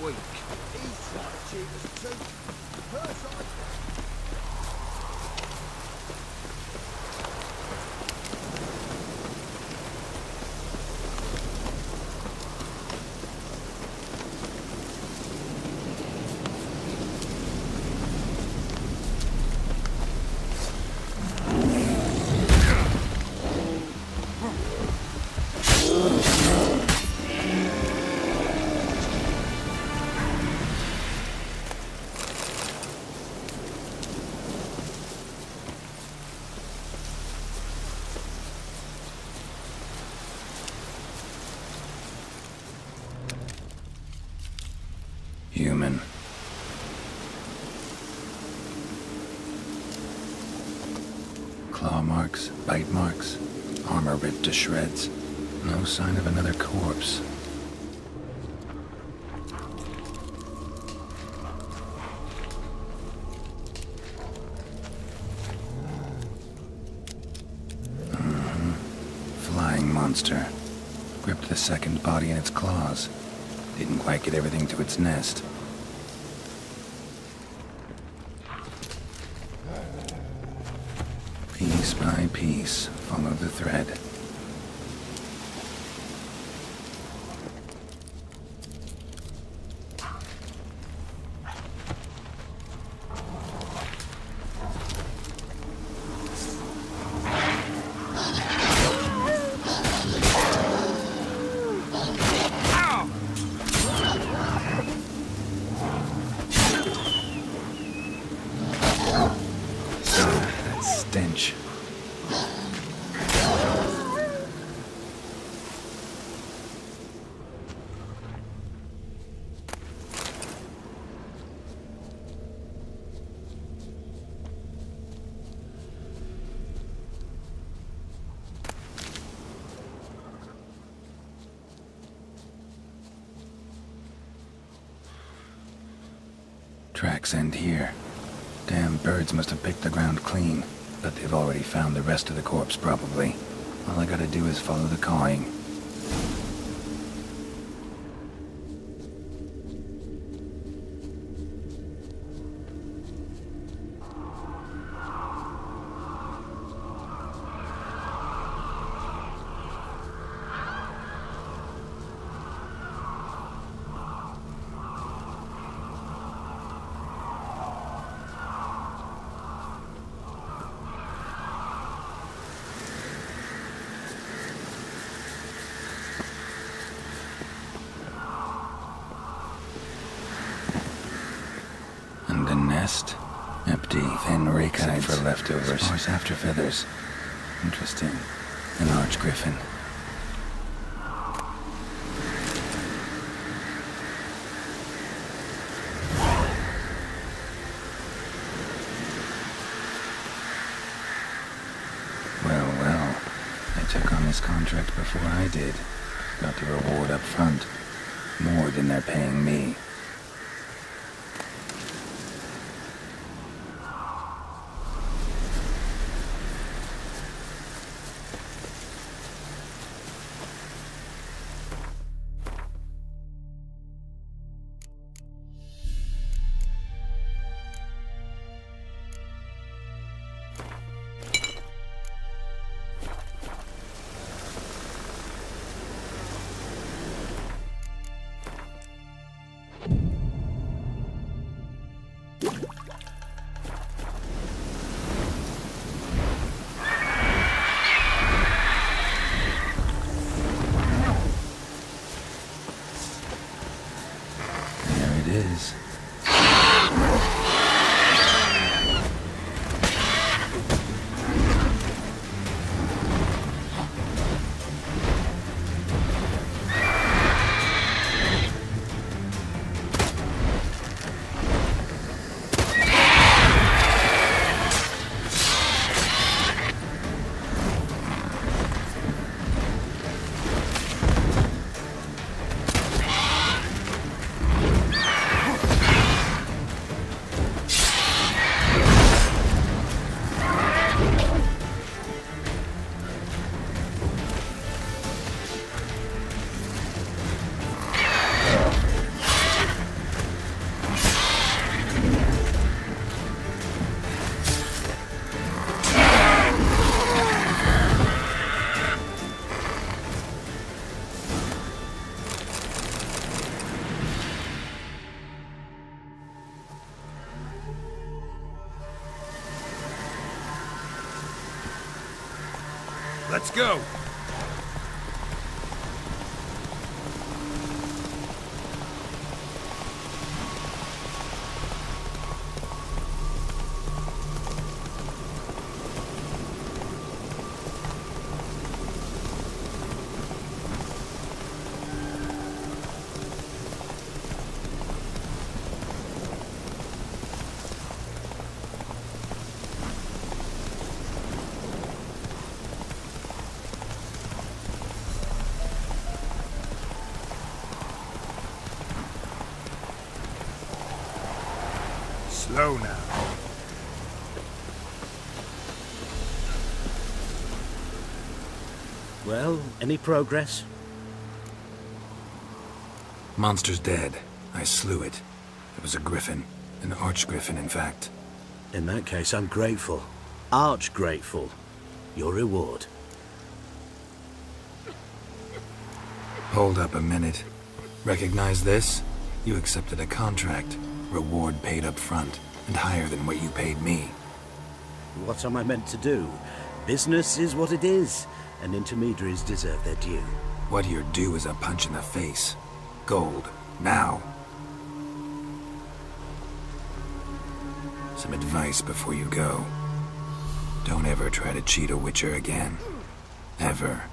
week. He's trying to cheat us too. Her side. Human. Claw marks, bite marks, armor ripped to shreds. No sign of another corpse. Flying monster. Gripped the second body in its claws. Didn't quite get everything to its nest. Piece by piece, follow the thread. Stench. Tracks end here. Damn birds must have picked the ground clean. But they've already found the rest of the corpse, probably. All I gotta do is follow the cawing. And the nest? Empty, thin rake save for leftovers. Sparse after feathers. Interesting. An arch griffin. Well. I took on this contract before I did. Got the reward up front. More than they're paying me. Is. Let's go! Slow now. Well, any progress? Monster's dead. I slew it. It was a griffin. An arch-griffin, in fact. In that case, I'm grateful. Arch grateful. Your reward. Hold up a minute. Recognize this? You accepted a contract. Reward paid up front, and higher than what you paid me. What am I meant to do? Business is what it is, and intermediaries deserve their due. What you're due is a punch in the face. Gold. Now. Some advice before you go. Don't ever try to cheat a Witcher again. Ever.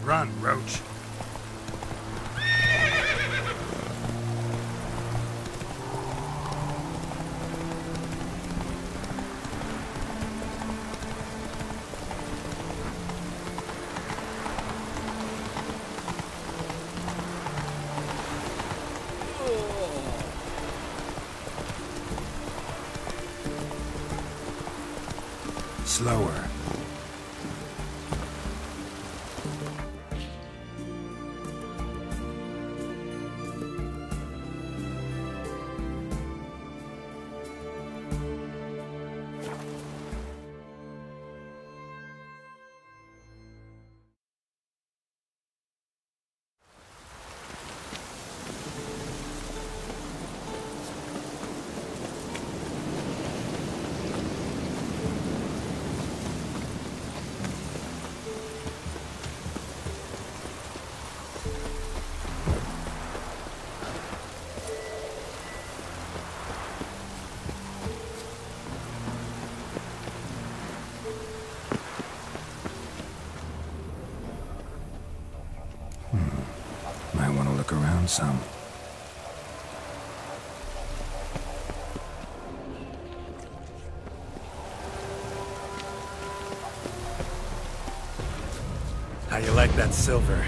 Run, Roach. Slower. Might want to look around some. How you like that silver?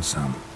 found some.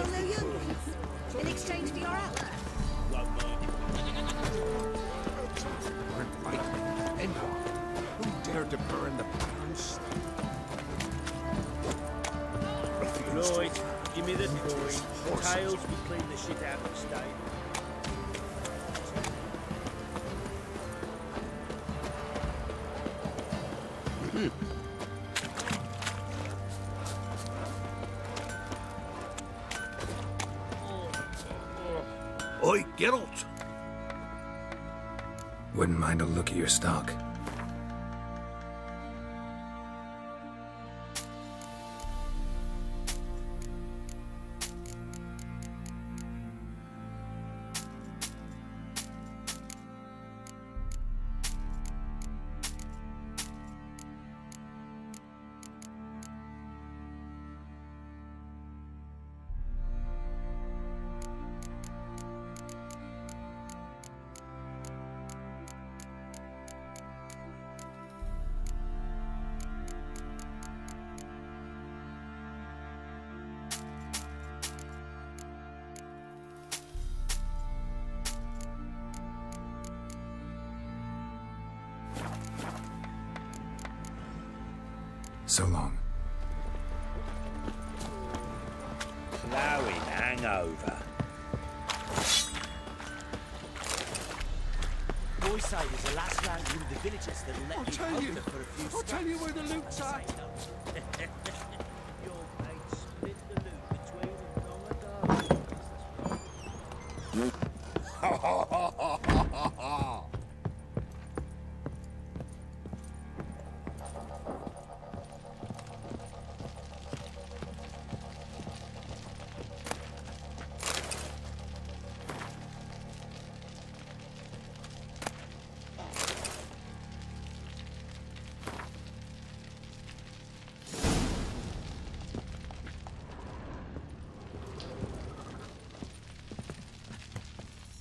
Still no young? In exchange for your outlet? Who dared to burn the Baron's? Right, give me the coin. Tails will clean the shit out of the stable. Oi, Geralt! Wouldn't mind a look at your stock. So long. Flowing hangover. Boys say there's a last round with the villagers that'll let you hold them for a few I'll tell you where the loot's at. Your mates split the loot between them long ago.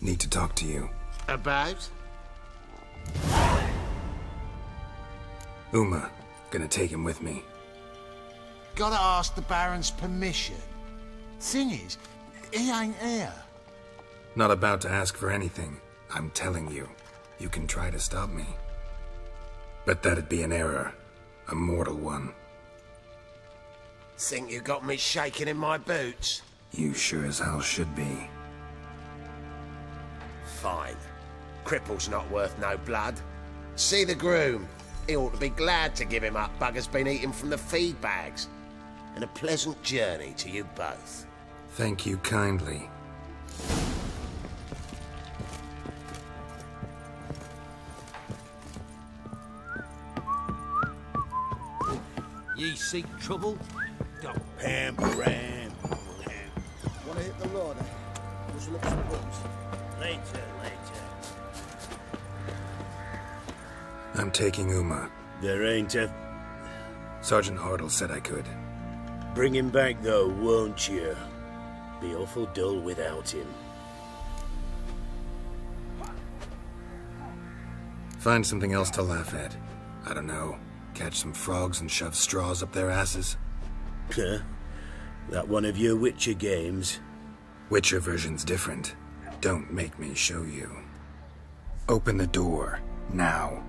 Need to talk to you. About? Uma. Gonna take him with me. Gotta ask the Baron's permission. Thing is, he ain't here. Not about to ask for anything. I'm telling you. You can try to stop me. But that'd be an error. A mortal one. Think you got me shaking in my boots? You sure as hell should be. Fine. Cripple's not worth no blood. See the groom. He ought to be glad to give him up. Bugger's been eating from the feed bags. And a pleasant journey to you both. Thank you kindly. Ye seek trouble? Go pam, ram. Wanna hit the road? Just look some books. Later. I'm taking Uma. There ain't a... Sergeant Hartle said I could. Bring him back, though, won't you? Be awful dull without him. Find something else to laugh at. I don't know. Catch some frogs and shove straws up their asses. Huh? That one of your Witcher games? Witcher version's different. Don't make me show you. Open the door. Now.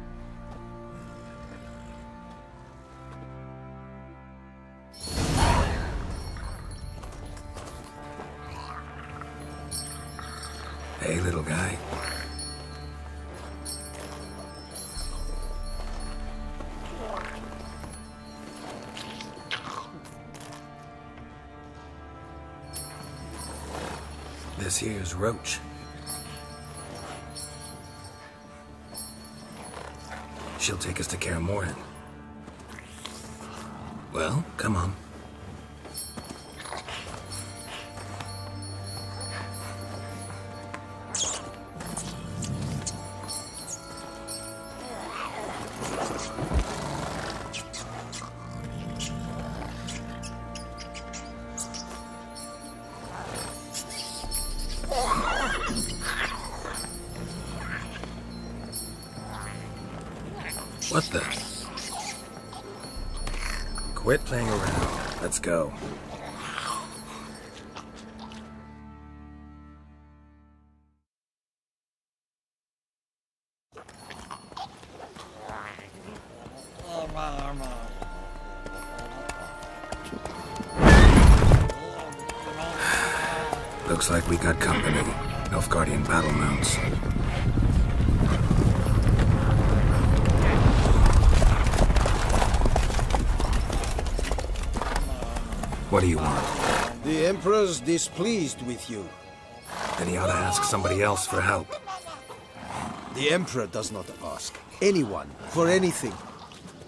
Hey, little guy. This here's Roach. She'll take us to Kaer Morhen. Well, come on. What the? Quit playing around. Let's go. Looks like we got company. Nilfgaardian battle mounts. What do you want? The Emperor's displeased with you. Then he ought to ask somebody else for help. The Emperor does not ask anyone for anything.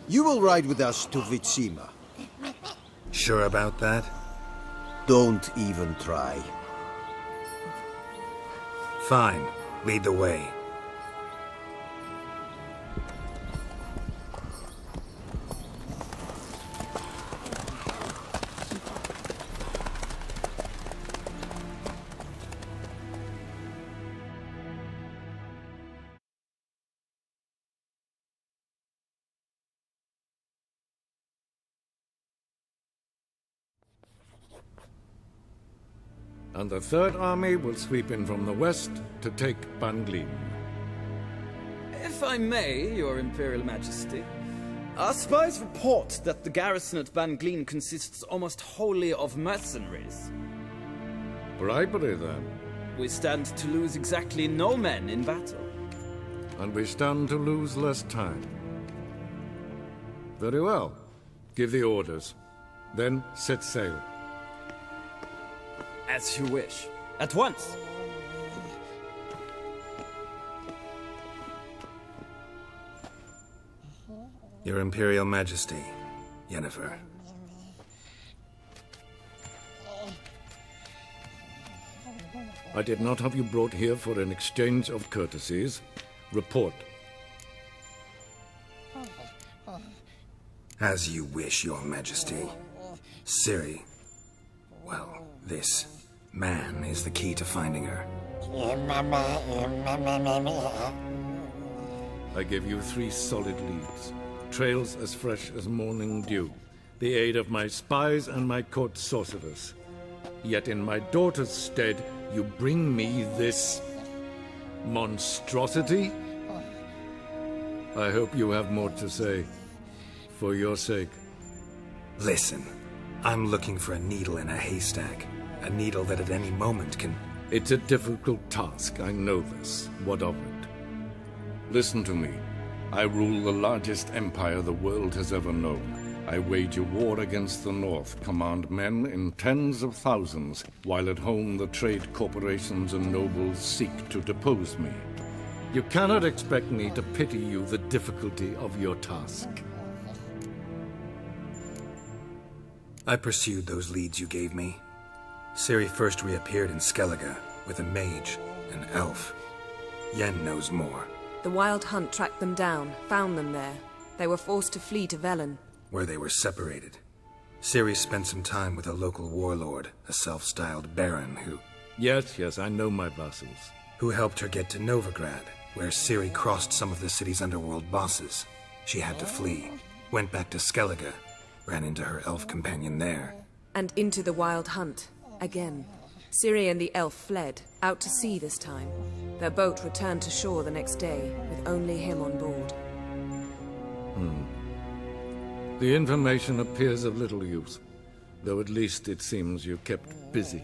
You will ride with us to Vitsima. Sure about that? Don't even try. Fine. Lead the way. And the Third Army will sweep in from the west to take Banglin. If I may, Your Imperial Majesty, our spies report that the garrison at Banglin consists almost wholly of mercenaries. Bribery, then. We stand to lose exactly no men in battle. And we stand to lose less time. Very well. Give the orders. Then set sail. As you wish. At once! Your Imperial Majesty, Yennefer. I did not have you brought here for an exchange of courtesies. Report. As you wish, Your Majesty. Ciri. Well, this man is the key to finding her. I give you 3 solid leads. Trails as fresh as morning dew. The aid of my spies and my court sorcerers. Yet in my daughter's stead, you bring me this monstrosity? I hope you have more to say. For your sake. Listen, I'm looking for a needle in a haystack. A needle that at any moment can... It's a difficult task, I know this. What of it? Listen to me. I rule the largest empire the world has ever known. I wage a war against the North, command men in tens of thousands, while at home the trade corporations and nobles seek to depose me. You cannot expect me to pity you the difficulty of your task. I pursued those leads you gave me. Ciri first reappeared in Skellige with a mage, an elf. Yen knows more. The Wild Hunt tracked them down, found them there. They were forced to flee to Velen. Where they were separated. Ciri spent some time with a local warlord, a self-styled baron who... Yes, I know my vassals. Who helped her get to Novigrad, where Ciri crossed some of the city's underworld bosses. She had to flee. Went back to Skellige, ran into her elf companion there. And into the Wild Hunt. Again. Ciri and the elf fled, out to sea this time. Their boat returned to shore the next day, with only him on board. The information appears of little use, though at least it seems you kept busy.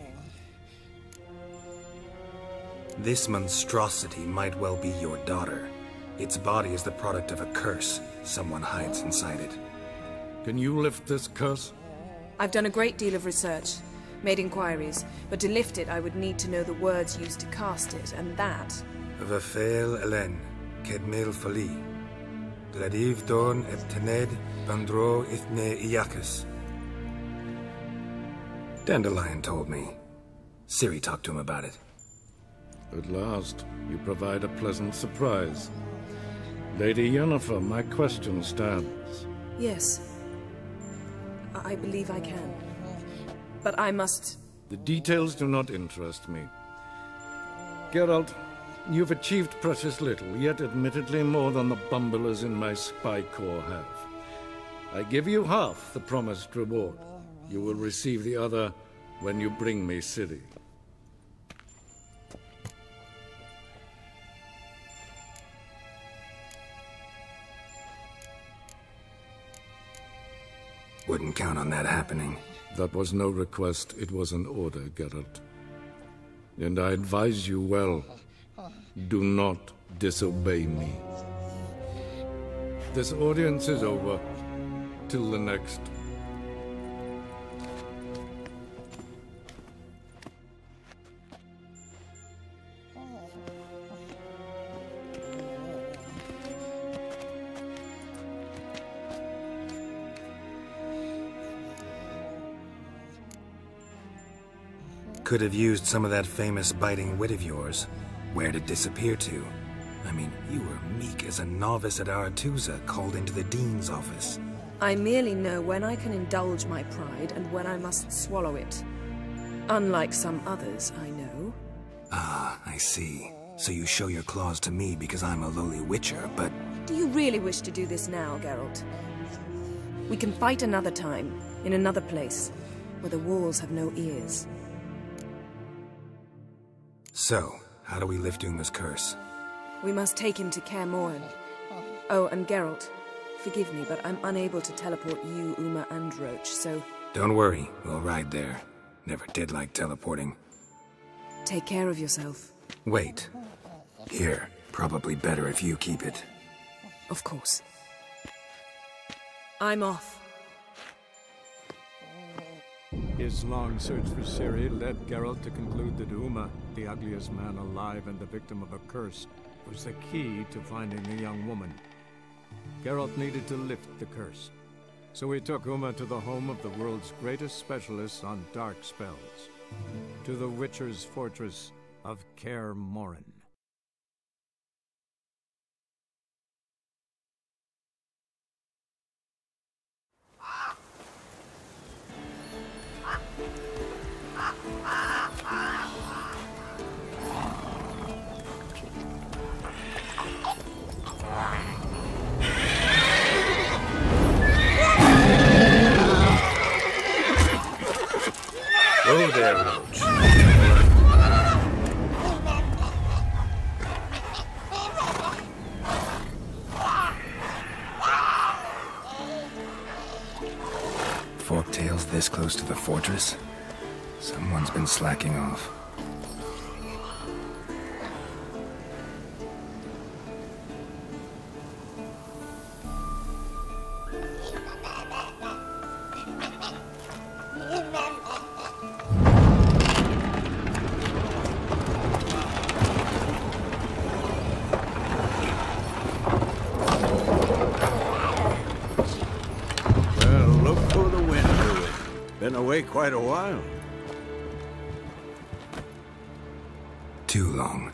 This monstrosity might well be your daughter. Its body is the product of a curse. Someone hides inside it. Can you lift this curse? I've done a great deal of research, made inquiries, but to lift it I would need to know the words used to cast it, and that... Vafael Elen, Kedmil Fali. Gladiv Dorn et Tened Bandro Ithne Iacus. Dandelion told me. Ciri talked to him about it. At last, you provide a pleasant surprise. Lady Yennefer, my question stands. Yes. I believe I can. But I must... The details do not interest me. Geralt, you've achieved precious little, yet admittedly more than the bumblers in my spy corps have. I give you half the promised reward. You will receive the other when you bring me Ciri. Wouldn't count on that happening. That was no request, it was an order, Geralt. And I advise you well. Do not disobey me. This audience is over. Till the next. Could have used some of that famous biting wit of yours. Where'd it disappear to? I mean, you were meek as a novice at Aretusa called into the Dean's office. I merely know when I can indulge my pride and when I must swallow it. Unlike some others, I know. Ah, I see. So you show your claws to me because I'm a lowly witcher, but... Do you really wish to do this now, Geralt? We can fight another time, in another place, where the walls have no ears. So, how do we lift Uma's curse? We must take him to Kaer Morhen. Oh, and Geralt, forgive me, but I'm unable to teleport you, Uma, and Roach, so... Don't worry, we'll ride there. Never did like teleporting. Take care of yourself. Wait. Here, probably better if you keep it. Of course. I'm off. His long search for Ciri led Geralt to conclude that Uma, the ugliest man alive and the victim of a curse, was the key to finding the young woman. Geralt needed to lift the curse, so he took Uma to the home of the world's greatest specialist on dark spells, to the Witcher's fortress of Kaer Morhen. Oh there, Roach. Forktail's this close to the fortress? Someone's been slacking off. Been away quite a while. Too long.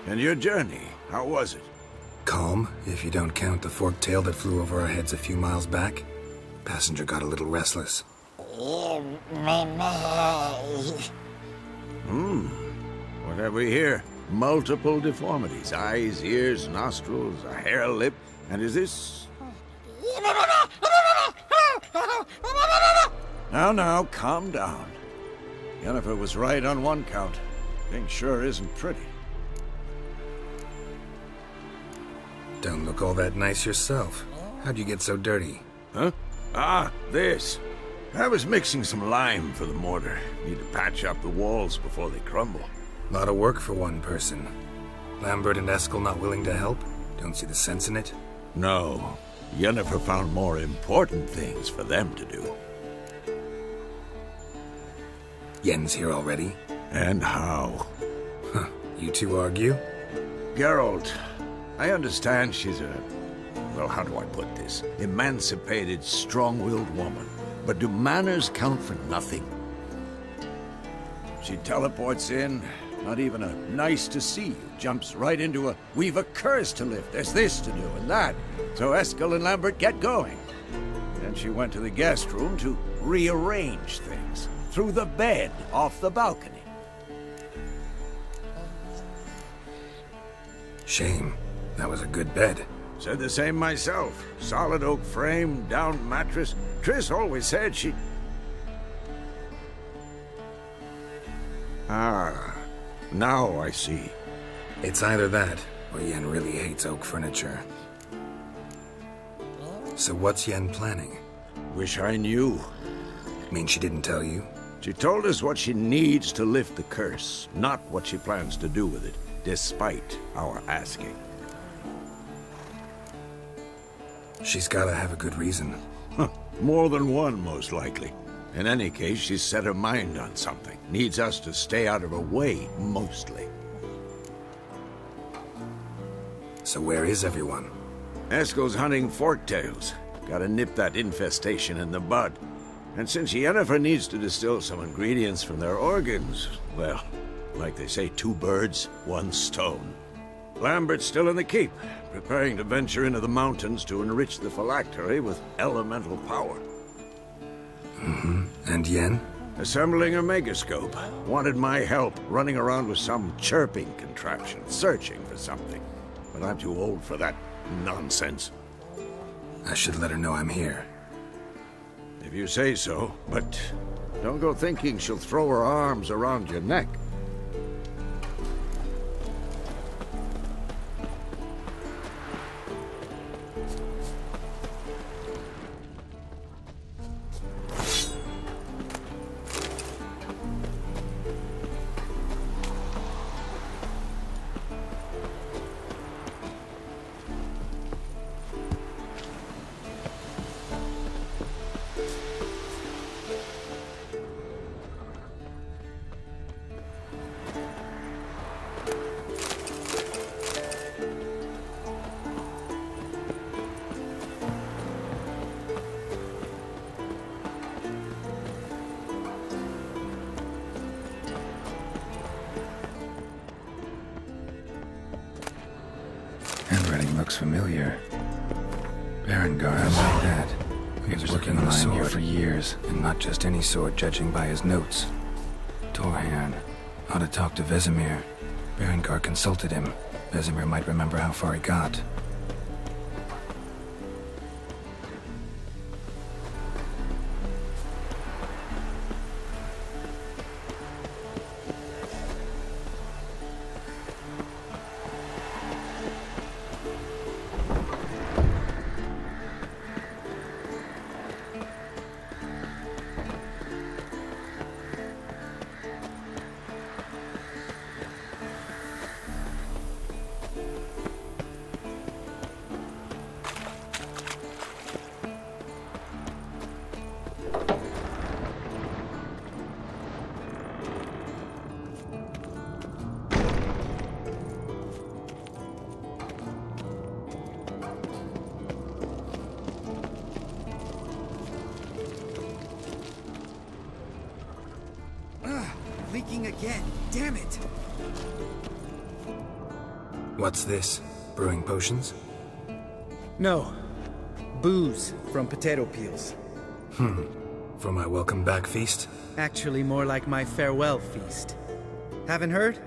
And your journey, how was it? Calm, if you don't count the forktail that flew over our heads a few miles back. Passenger got a little restless. What have we here? Multiple deformities. Eyes, ears, nostrils, a hair lip. And is this... Now, calm down. Yennefer was right on one count. Thing sure isn't pretty. Don't look all that nice yourself. How'd you get so dirty? Huh? Ah, this. I was mixing some lime for the mortar. Need to patch up the walls before they crumble. Lot of work for one person. Lambert and Eskel not willing to help? Don't see the sense in it? No. Yennefer found more important things for them to do. Yen's here already? And how? Huh. You two argue? Geralt, I understand she's a... well, how do I put this? Emancipated, strong-willed woman. But do manners count for nothing? She teleports in, not even a nice to see you, jumps right into a we've a curse to lift, there's this to do and that. So Eskel and Lambert get going. Then she went to the guest room to rearrange things. Through the bed, off the balcony. Shame. That was a good bed. Said the same myself. Solid oak frame, down mattress. Triss always said she... Ah, now I see. It's either that, or Yen really hates oak furniture. So what's Yen planning? Wish I knew. Mean she didn't tell you? She told us what she needs to lift the curse, not what she plans to do with it, despite our asking. She's gotta have a good reason. More than one, most likely. In any case, she's set her mind on something. Needs us to stay out of her way, mostly. So where is everyone? Eskel's hunting forktails. Gotta nip that infestation in the bud. And since Yennefer needs to distill some ingredients from their organs, well, like they say, 2 birds, 1 stone. Lambert's still in the keep, preparing to venture into the mountains to enrich the phylactery with elemental power. Mm-hmm. And Yen? Assembling a megascope. Wanted my help running around with some chirping contraption, searching for something. But I'm too old for that nonsense. I should let her know I'm here. If you say so, but don't go thinking she'll throw her arms around your neck. Handwriting looks familiar. Berengar, how about that? He was working on the sword for years, and not just any sword, judging by his notes. Torhan. How to talk to Vesemir. Berengar consulted him. Vesemir might remember how far he got. Leaking again. Damn it! What's this? Brewing potions? No. Booze from potato peels. For my welcome back feast? Actually more like my farewell feast. Haven't heard?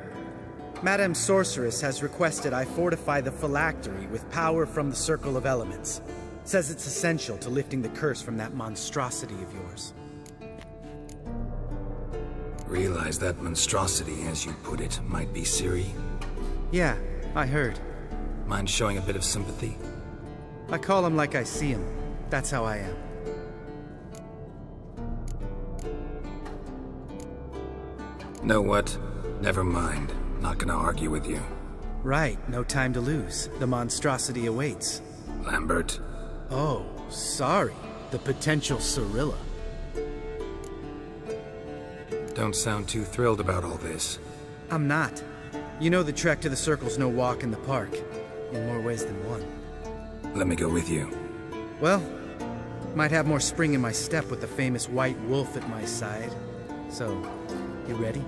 Madame Sorceress has requested I fortify the phylactery with power from the Circle of Elements. Says it's essential to lifting the curse from that monstrosity of yours. Realize that monstrosity, as you put it, might be Ciri? Yeah, I heard. Mind showing a bit of sympathy? I call him like I see him. That's how I am. Know what? Never mind. Not gonna argue with you. Right, no time to lose. The monstrosity awaits. Lambert. Oh, sorry. The potential Cirilla. Don't sound too thrilled about all this. I'm not. You know the trek to the Circle's no walk in the park. In more ways than one. Let me go with you. Well, might have more spring in my step with the famous White Wolf at my side. So, you ready?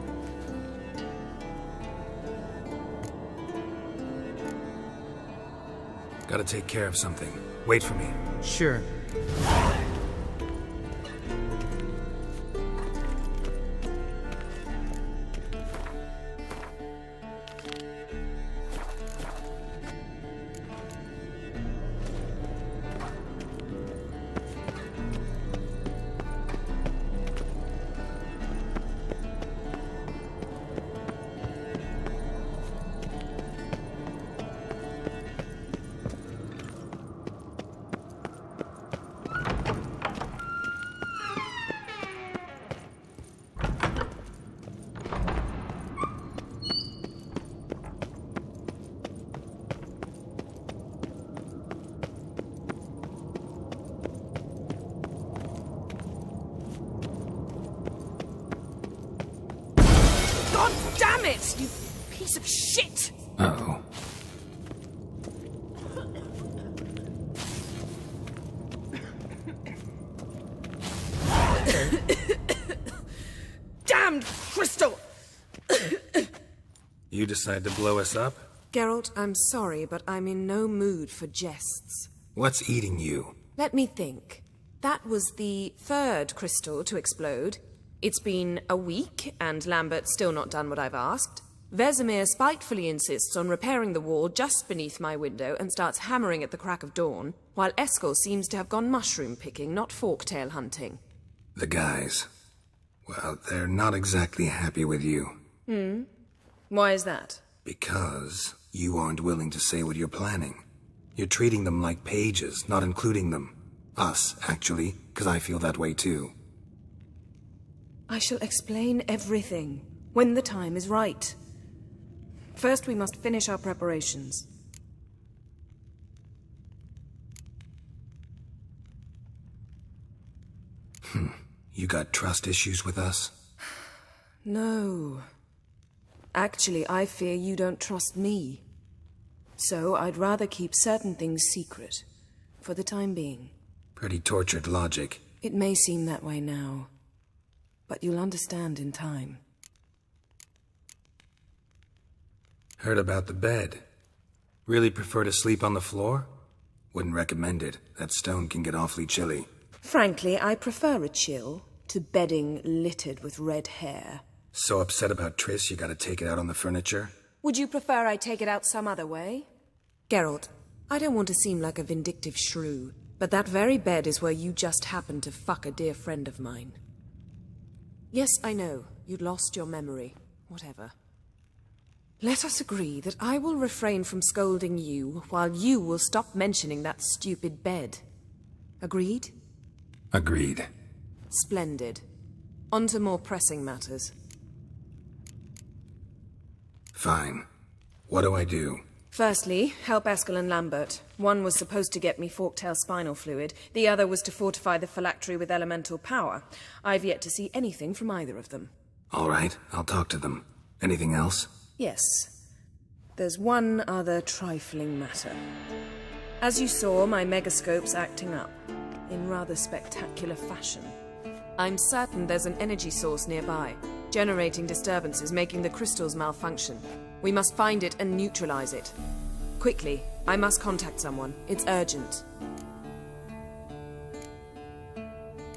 Gotta take care of something. Wait for me. Sure. God damn it, you piece of shit! Uh-oh. Damned crystal! You decide to blow us up? Geralt, I'm sorry, but I'm in no mood for jests. What's eating you? Let me think. That was the third crystal to explode. It's been a week, and Lambert's still not done what I've asked. Vesemir spitefully insists on repairing the wall just beneath my window and starts hammering at the crack of dawn, while Eskel seems to have gone mushroom picking, not forktail hunting. The guys. Well, they're not exactly happy with you. Why is that? Because you aren't willing to say what you're planning. You're treating them like pages, not including them. Us, actually, because I feel that way too. I shall explain everything, when the time is right. First, we must finish our preparations. You got trust issues with us? No. Actually, I fear you don't trust me. So I'd rather keep certain things secret, for the time being. Pretty tortured logic. It may seem that way now, but you'll understand in time. Heard about the bed. Really prefer to sleep on the floor? Wouldn't recommend it. That stone can get awfully chilly. Frankly, I prefer a chill to bedding littered with red hair. So upset about Triss, you gotta take it out on the furniture? Would you prefer I take it out some other way? Geralt, I don't want to seem like a vindictive shrew, but that very bed is where you just happened to fuck a dear friend of mine. Yes, I know. You'd lost your memory. Whatever. Let us agree that I will refrain from scolding you, while you will stop mentioning that stupid bed. Agreed? Agreed. Splendid. On to more pressing matters. Fine. What do I do? Firstly, help Eskel and Lambert. One was supposed to get me forktail spinal fluid. The other was to fortify the phylactery with elemental power. I've yet to see anything from either of them. All right, I'll talk to them. Anything else? Yes. There's one other trifling matter. As you saw, my megascope's acting up, in rather spectacular fashion. I'm certain there's an energy source nearby, generating disturbances, making the crystals malfunction. We must find it and neutralize it. Quickly, I must contact someone. It's urgent.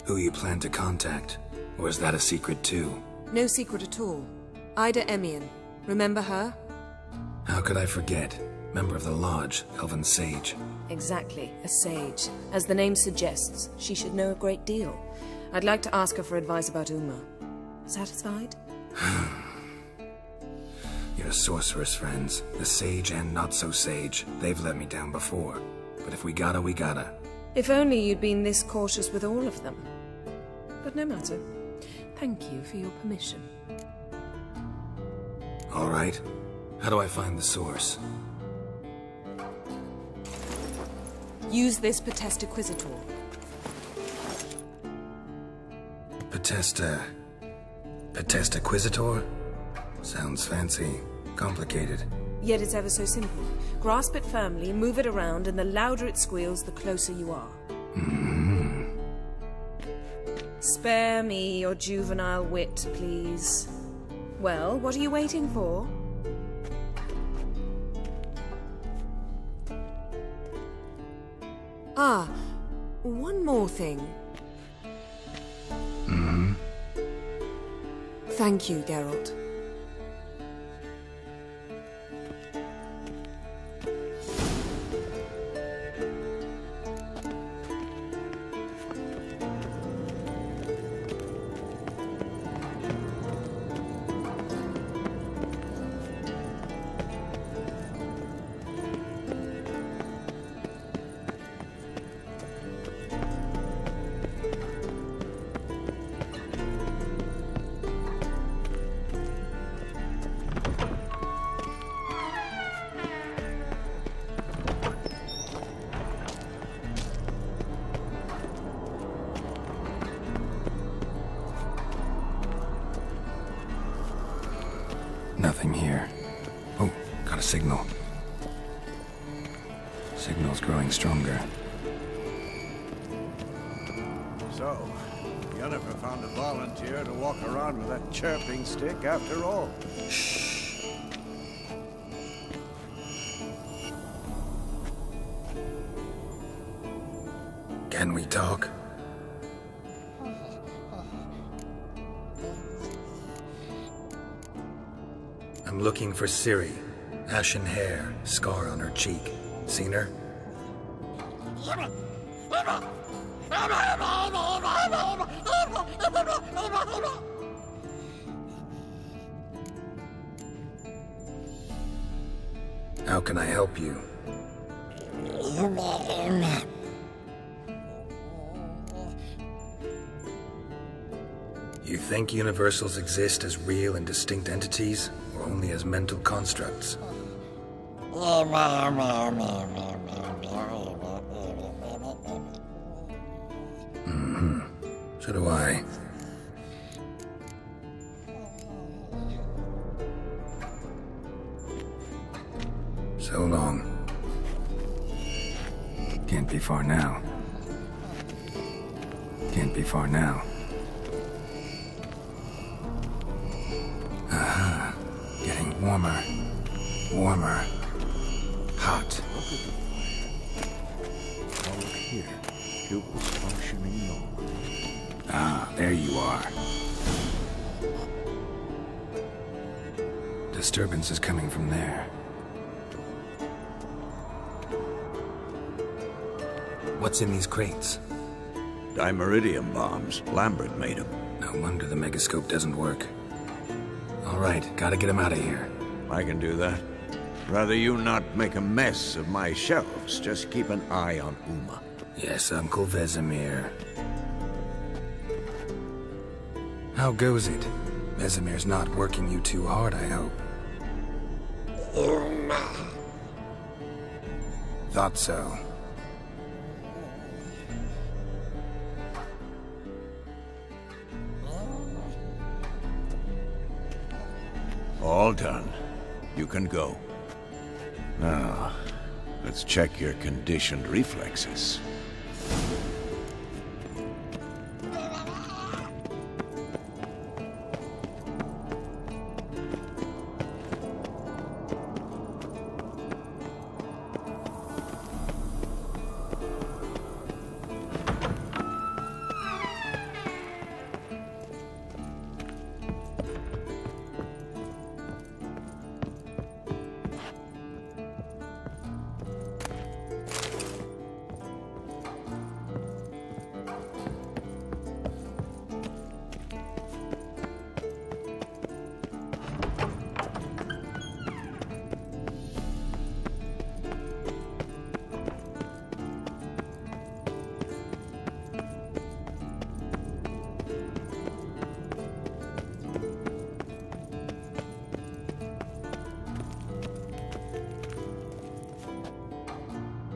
Who you plan to contact? Or is that a secret too? No secret at all. Ida Emian. Remember her? How could I forget? Member of the Lodge, Elven Sage. Exactly, a sage. As the name suggests, she should know a great deal. I'd like to ask her for advice about Uma. Satisfied? Your sorceress friends, the sage and not-so-sage, they've let me down before. But if we gotta, we gotta. If only you'd been this cautious with all of them. But no matter. Thank you for your permission. All right. How do I find the source? Use this Potestaquizator. Potestaquizator? Sounds fancy. Complicated. Yet it's ever so simple. Grasp it firmly, move it around, and the louder it squeals, the closer you are. Spare me your juvenile wit, please. Well, what are you waiting for? Ah, one more thing. Thank you, Geralt. Nothing here. Oh, got a signal. Signal's growing stronger. So, Yennefer found a volunteer to walk around with that chirping stick after all. Shh. Can we talk? I'm looking for Ciri. Ashen hair, scar on her cheek. Seen her? How can I help you? You think universals exist as real and distinct entities, or only as mental constructs? Mm-hmm. So do I. So long. Can't be far now. Can't be far now. Aha. Getting warmer. Warmer. Hot. Oh, look here. Pupils functioning normally. Ah, there you are. Disturbance is coming from there. What's in these crates? Dimeridium bombs. Lambert made them. No wonder the megascope doesn't work. All right, gotta get him out of here. I can do that. Rather you not make a mess of my shelves. Just keep an eye on Uma. Yes, Uncle Vesemir. How goes it? Vesemir's not working you too hard, I hope. Uma. Thought so. All done. You can go. Now, let's check your conditioned reflexes.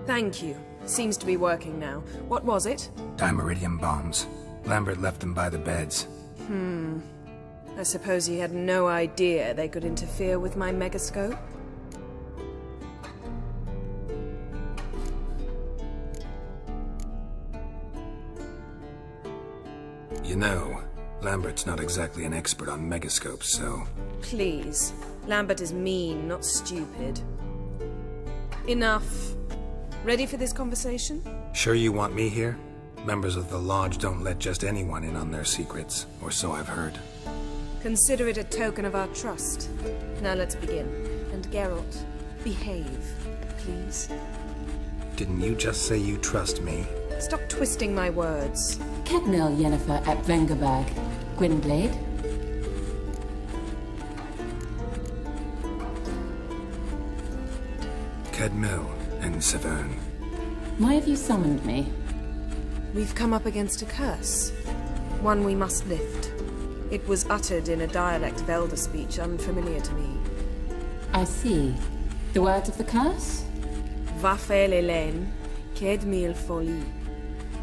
Thank you. Seems to be working now. What was it? Dimeridium bombs. Lambert left them by the beds. I suppose he had no idea they could interfere with my megascope? You know, Lambert's not exactly an expert on megascopes, so... Please. Lambert is mean, not stupid. Enough. Ready for this conversation? Sure you want me here? Members of the Lodge don't let just anyone in on their secrets, or so I've heard. Consider it a token of our trust. Now let's begin. And Geralt, behave, please. Didn't you just say you trust me? Stop twisting my words. Cadmel Yennefer at Vengerberg. Gwynblade? Cadmel and Severn. Why have you summoned me? We've come up against a curse. One we must lift. It was uttered in a dialect of Elder speech unfamiliar to me. I see. The words of the curse? Vafel Elaine, Kedmil Foli,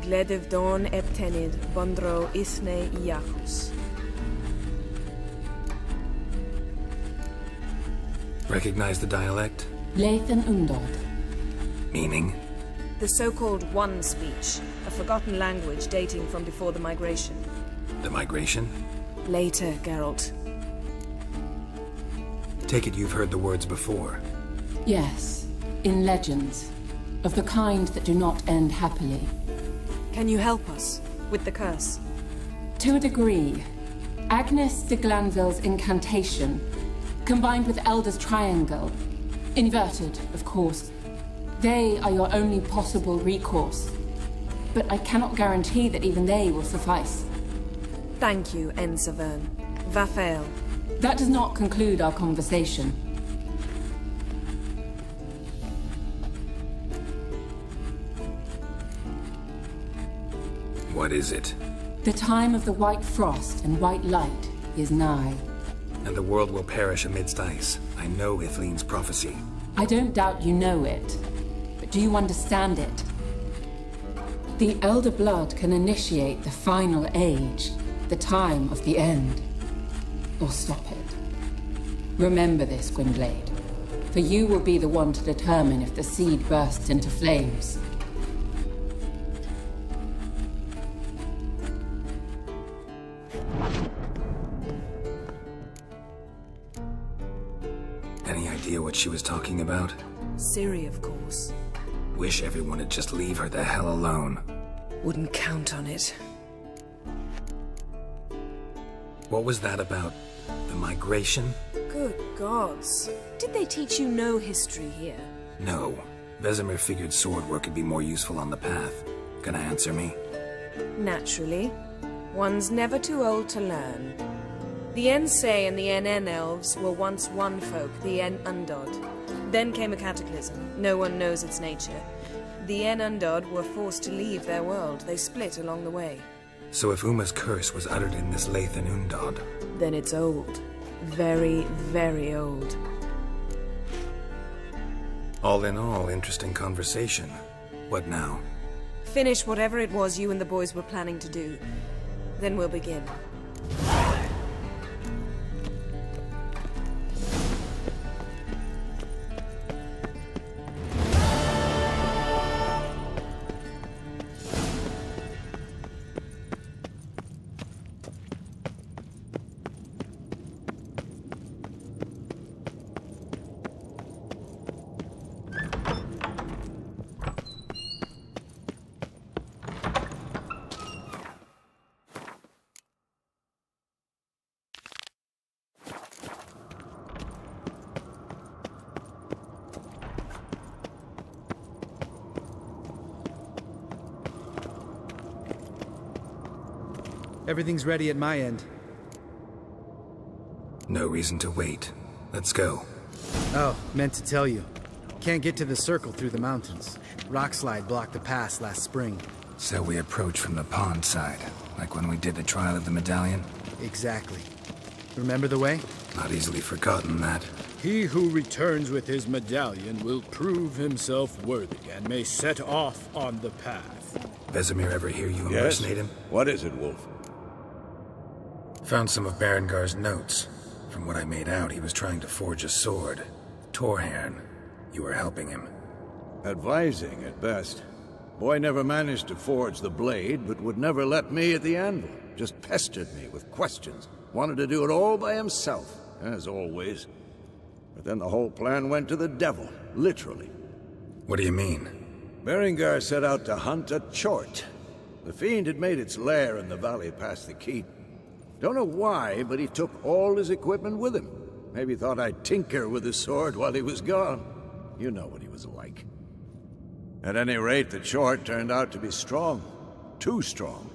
Gledev Don Eptenid, Bondro Isne Iacus. Recognize the dialect? Lathan Undod. Meaning? The so-called One Speech, a forgotten language dating from before the migration. The migration? Later, Geralt. Take it you've heard the words before. Yes, in legends. Of the kind that do not end happily. Can you help us with the curse? To a degree. Agnes de Glanville's incantation, combined with Elder's triangle, inverted, of course. They are your only possible recourse. But I cannot guarantee that even they will suffice. Thank you, Ensavern. Vafael. That does not conclude our conversation. What is it? The time of the white frost and white light is nigh. And the world will perish amidst ice. I know Ithleen's prophecy. I don't doubt you know it. But do you understand it? The Elder Blood can initiate the final age, the time of the end. Or stop it. Remember this, Gwynblade. For you will be the one to determine if the seed bursts into flames. Any idea what she was talking about? Ciri, of course. Wish everyone would just leave her the hell alone. Wouldn't count on it. What was that about? The migration? Good gods. Did they teach you no history here? No. Vesemir figured sword work could be more useful on the path. Gonna answer me? Naturally. One's never too old to learn. The Ensei and the NN elves were once one folk, the En Undod. Then came a cataclysm. No one knows its nature. The En Undod were forced to leave their world. They split along the way. So if Uma's curse was uttered in this Lathan Undod... Then it's old. Very, very old. All in all, interesting conversation. What now? Finish whatever it was you and the boys were planning to do. Then we'll begin. Everything's ready at my end. No reason to wait. Let's go. Oh, meant to tell you. Can't get to the circle through the mountains. Rockslide blocked the pass last spring. So we approach from the pond side, like when we did the trial of the medallion? Exactly. Remember the way? Not easily forgotten, that. He who returns with his medallion will prove himself worthy and may set off on the path. Vesemir ever hear you impersonate him? What is it, Wolf? Found some of Berengar's notes. From what I made out, he was trying to forge a sword. Torhaern. You were helping him. Advising, at best. Boy never managed to forge the blade, but would never let me at the anvil. Just pestered me with questions. Wanted to do it all by himself, as always. But then the whole plan went to the devil, literally. What do you mean? Berengar set out to hunt a chort. The fiend had made its lair in the valley past the keep. Don't know why, but he took all his equipment with him. Maybe thought I'd tinker with his sword while he was gone. You know what he was like. At any rate, the chort turned out to be strong. Too strong.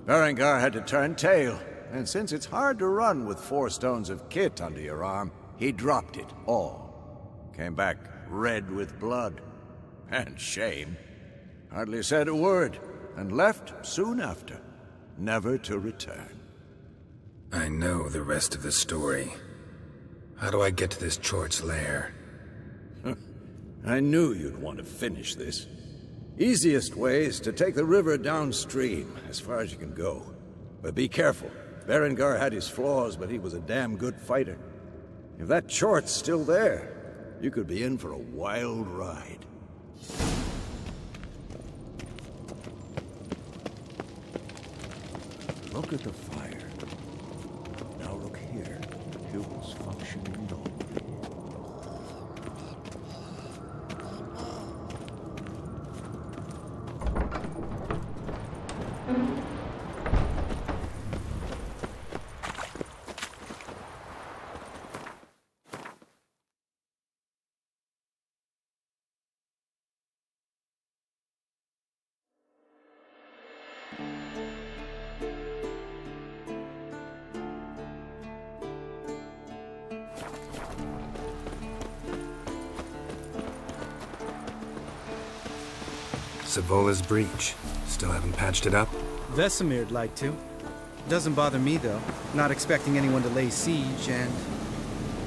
Berengar had to turn tail, and since it's hard to run with 4 stones of kit under your arm, he dropped it all. Came back red with blood. And shame. Hardly said a word, and left soon after, never to return. I know the rest of the story. How do I get to this chort's lair? I knew you'd want to finish this. Easiest way is to take the river downstream, as far as you can go. But be careful. Berengar had his flaws, but he was a damn good fighter. If that chort's still there, you could be in for a wild ride. Look at the fire. Now look here. Fuel's functioning normally. Savola's breach. Still haven't patched it up? Vesemir'd like to. Doesn't bother me, though. Not expecting anyone to lay siege, and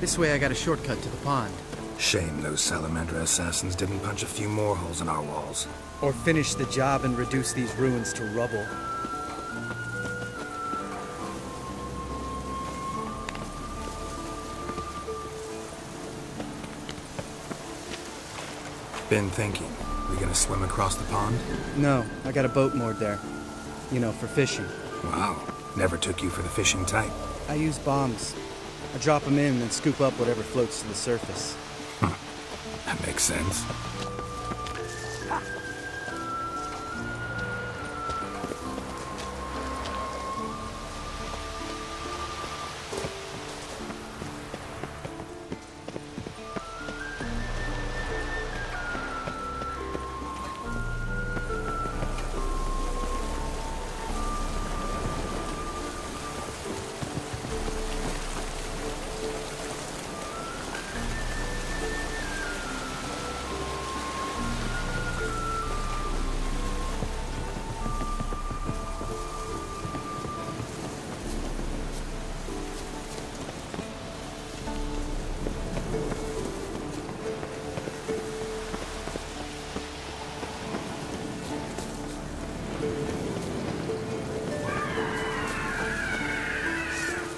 this way I got a shortcut to the pond. Shame those Salamandra assassins didn't punch a few more holes in our walls. Or finish the job and reduce these ruins to rubble. Been thinking. We gonna swim across the pond? No, I got a boat moored there. You know, for fishing. Wow. Never took you for the fishing type. I use bombs. I drop them in and scoop up whatever floats to the surface. That makes sense.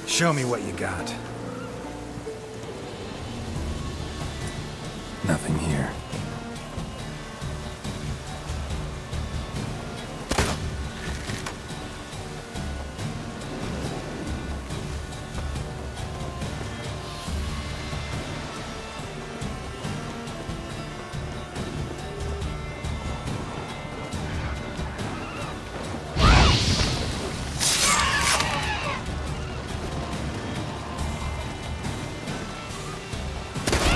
Show me what you got. Nothing here.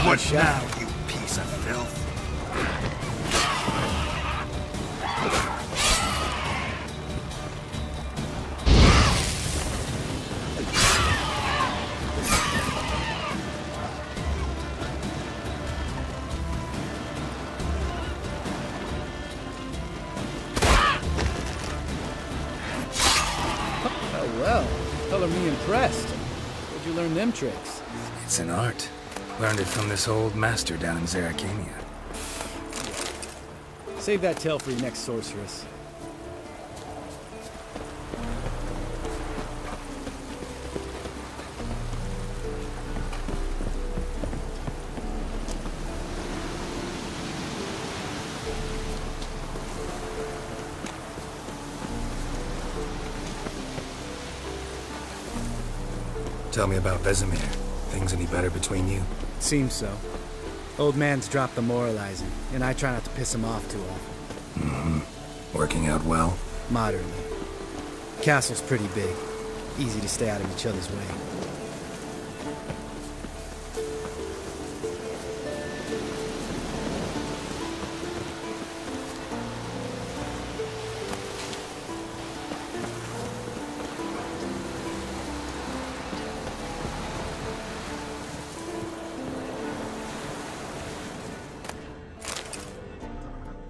What now, you piece of filth? Oh, well. Color me impressed. Where'd you learn them tricks? It's an art. Learned it from this old master down in Zerrikania. Save that tale for your next sorceress. Tell me about Vesemir. Things any better between you? Seems so. Old man's dropped the moralizing, and I try not to piss him off too often. Mm-hmm. Working out well? Moderately. Castle's pretty big. Easy to stay out of each other's way.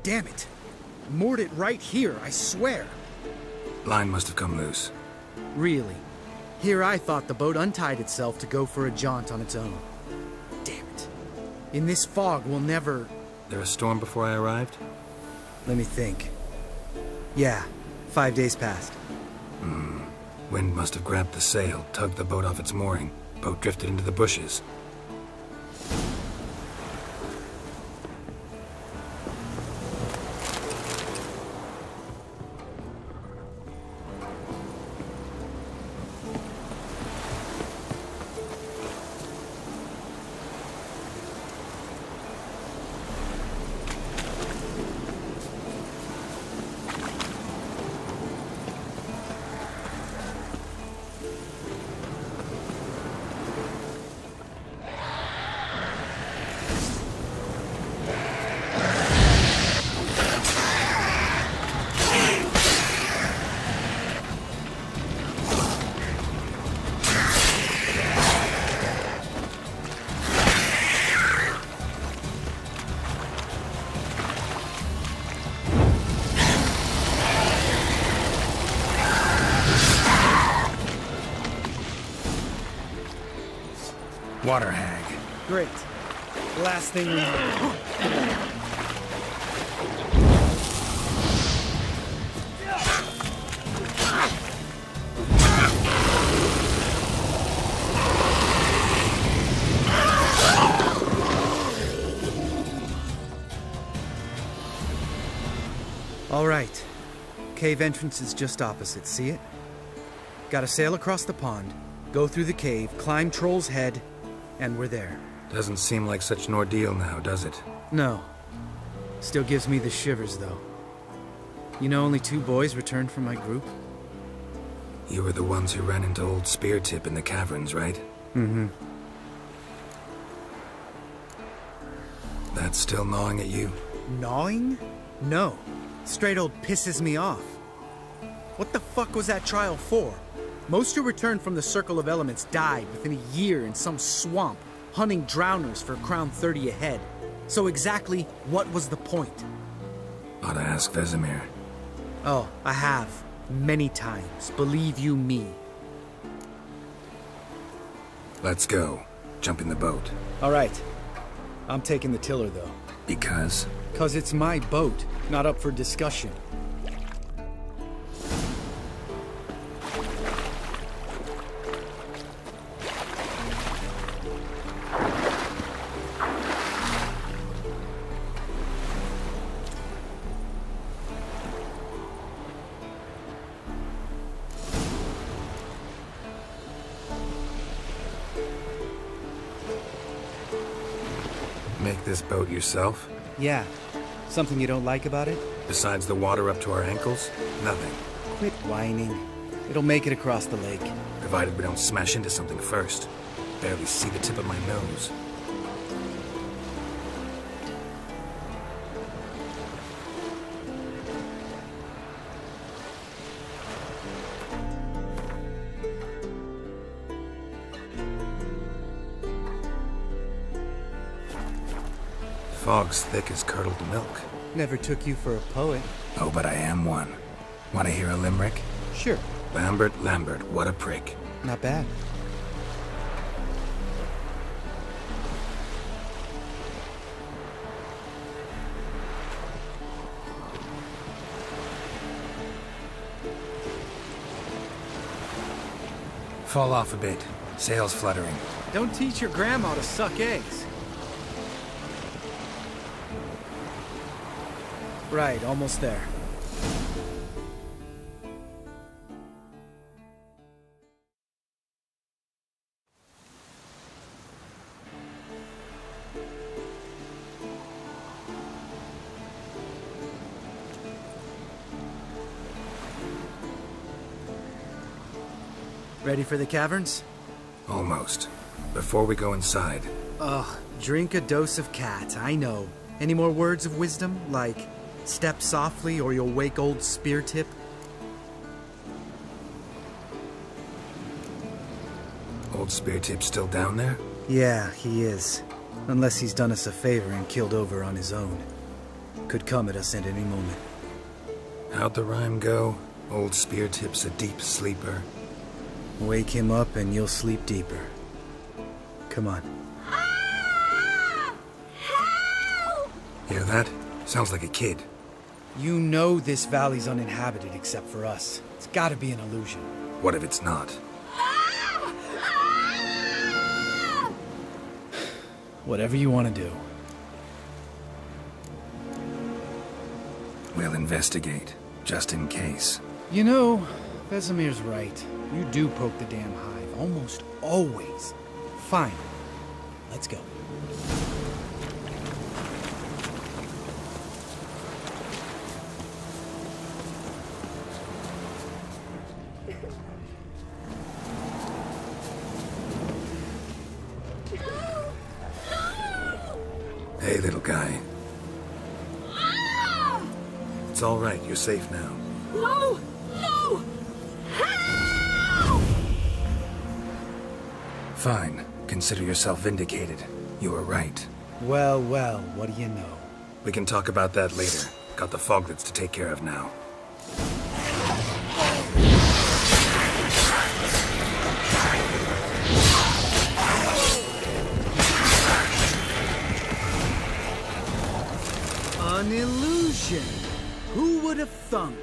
Damn it! Moored it right here, I swear! Line must have come loose. Really? Here I thought the boat untied itself to go for a jaunt on its own. Damn it. In this fog, we'll never... There a storm before I arrived? Let me think. Yeah, 5 days passed. Wind must have grabbed the sail, tugged the boat off its mooring. Boat drifted into the bushes. Water hag. Great. Last thing we need. All right. Cave entrance is just opposite, see it? Gotta sail across the pond, go through the cave, climb Troll's Head, and we're there. Doesn't seem like such an ordeal now, does it? No. Still gives me the shivers, though. You know only 2 boys returned from my group? You were the ones who ran into old Speartip in the caverns, right? Mm-hmm. That's still gnawing at you? Gnawing? No. Straight old pisses me off. What the fuck was that trial for? Most who returned from the Circle of Elements died within a year in some swamp, hunting drowners for Crown 30 a head. So exactly what was the point? Ought to ask Vesemir. Oh, I have. Many times. Believe you me. Let's go. Jump in the boat. All right. I'm taking the tiller, though. Because? 'Cause it's my boat, not up for discussion. Make this boat yourself? Yeah. Something you don't like about it? Besides the water up to our ankles? Nothing. Quit whining. It'll make it across the lake. Provided we don't smash into something first. Barely see the tip of my nose. Fog's thick as curdled milk. Never took you for a poet. Oh, but I am one. Want to hear a limerick? Sure. Lambert, what a prick. Not bad. Fall off a bit. Sails fluttering. Don't teach your grandma to suck eggs. Right, almost there. Ready for the caverns? Almost. Before we go inside. Ugh, drink a dose of cat, I know. Any more words of wisdom, like step softly or you'll wake old Speartip? Old Speartip's still down there? Yeah, he is. Unless he's done us a favor and killed over on his own. Could come at us at any moment. How'd the rhyme go? Old Speartip's a deep sleeper. Wake him up and you'll sleep deeper. Come on. Hear that? Sounds like a kid. You know this valley's uninhabited except for us. It's gotta be an illusion. What if it's not? Whatever you want to do. We'll investigate, just in case. You know, Vesemir's right. You do poke the damn hive, almost always. Fine. Let's go. Hey, little guy. It's all right. You're safe now. No! No! Help! Fine. Consider yourself vindicated. You were right. Well, well, what do you know? We can talk about that later. Got the foglets to take care of now. An illusion! Who would have thunk?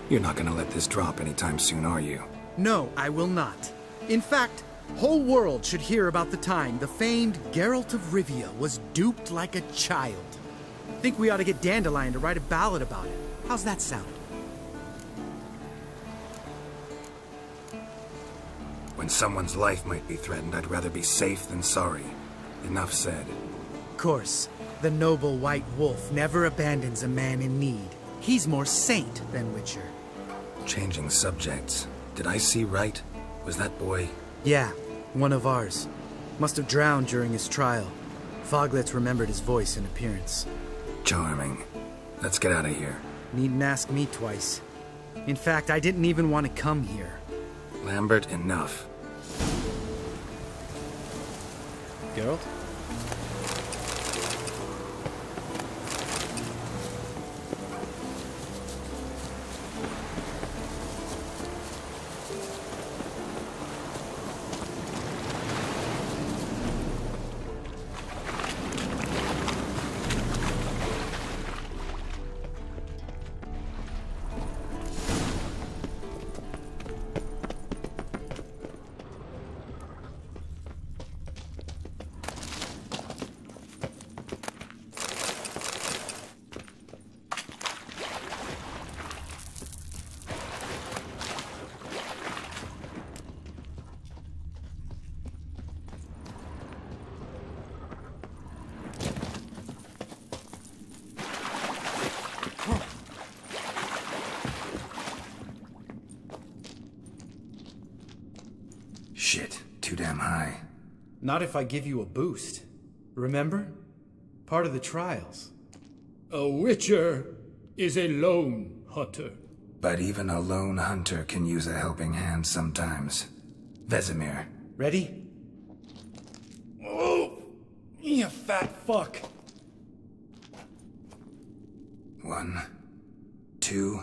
You're not gonna let this drop anytime soon, are you? No, I will not. In fact, whole world should hear about the time the famed Geralt of Rivia was duped like a child. Think we ought to get Dandelion to write a ballad about it. How's that sound? When someone's life might be threatened, I'd rather be safe than sorry. Enough said. Of course, the noble White Wolf never abandons a man in need. He's more saint than Witcher. Changing subjects. Did I see right? Was that boy? Yeah, one of ours. Must have drowned during his trial. Foglets remembered his voice and appearance. Charming. Let's get out of here. Needn't ask me twice. In fact, I didn't even want to come here. Lambert, enough. Geralt? Shit, too damn high. Not if I give you a boost. Remember? Part of the trials. A Witcher is a lone hunter. But even a lone hunter can use a helping hand sometimes. Vesemir. Ready? Oh! You fat fuck! 1, 2,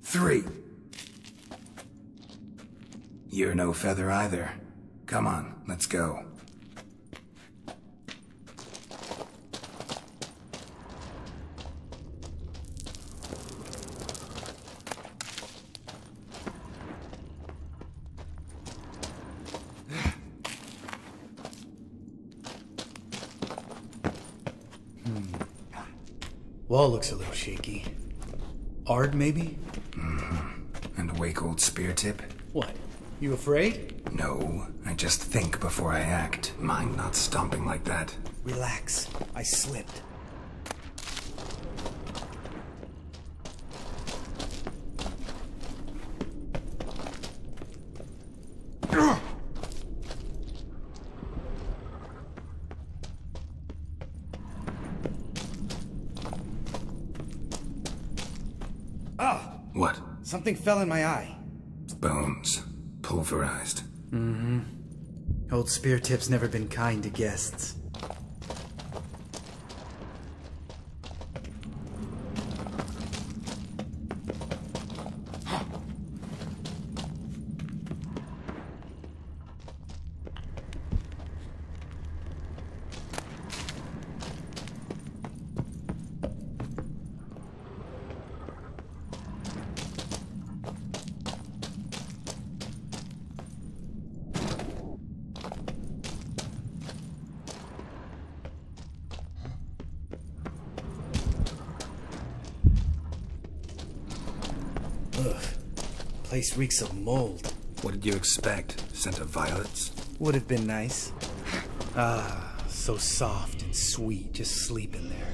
3. You're no feather either. Come on, let's go. Wall looks a little shaky. Ard, maybe? And a wake old spear tip? What? You afraid? No, I just think before I act. Mind not stomping like that. Relax. I slipped. What? Something fell in my eye. Bones. Pulverized. Old spear tip's never been kind to guests. Ugh. Place reeks of mold. What did you expect? Scent of violets? Would have been nice. Ah, so soft and sweet just sleeping there.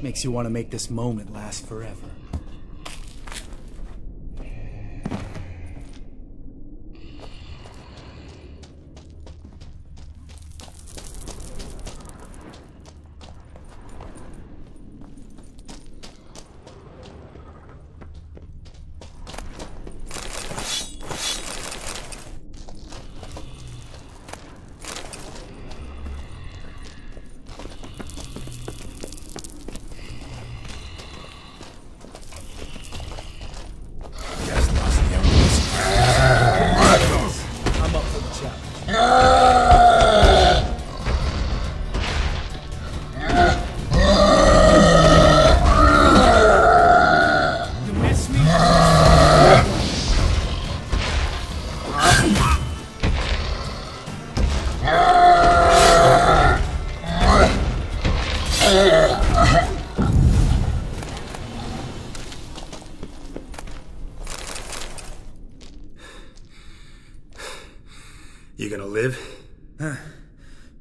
Makes you want to make this moment last forever.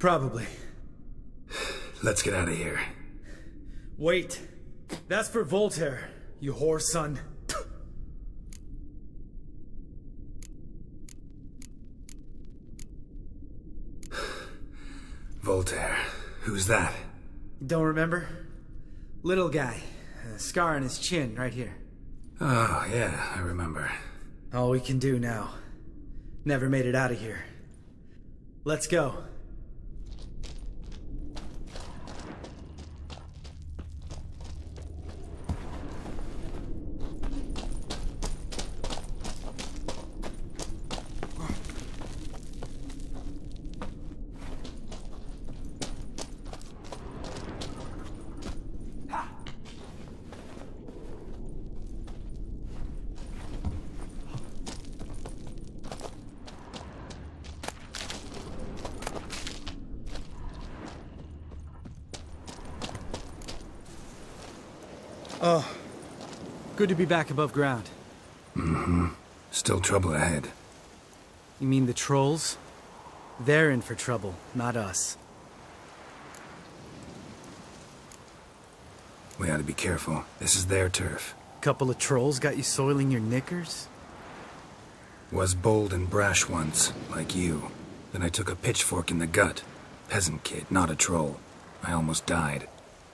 Probably. Let's get out of here. Wait. That's for Voltaire, you whore son. Voltaire. Who's that? Don't remember? Little guy. A scar on his chin, right here. Oh, yeah, I remember. All we can do now. Never made it out of here. Let's go. Oh, good to be back above ground. Mm-hmm. Still trouble ahead. You mean the trolls? They're in for trouble, not us. We ought to be careful. This is their turf. Couple of trolls got you soiling your knickers? Was bold and brash once, like you. Then I took a pitchfork in the gut. Peasant kid, not a troll. I almost died.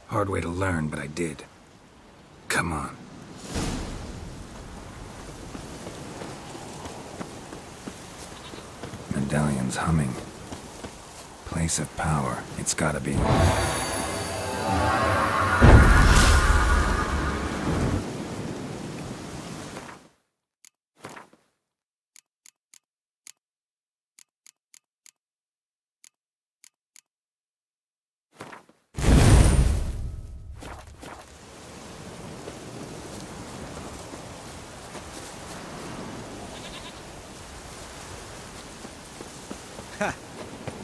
Hard way to learn, but I did. Come on. Medallion's humming. Place of power. It's gotta be.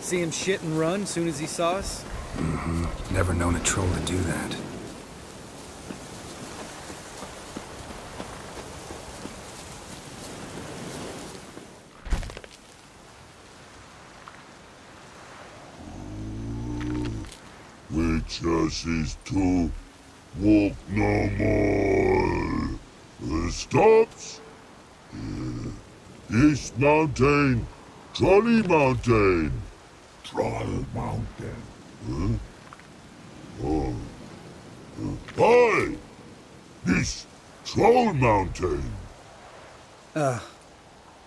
See him shit and run soon as he saw us? Mm-hmm. Never known a troll to do that. Witches is to walk no more. Stops? This mountain, Trolley Mountain. Troll Mountain. Huh? Oh. Hi! This Troll Mountain.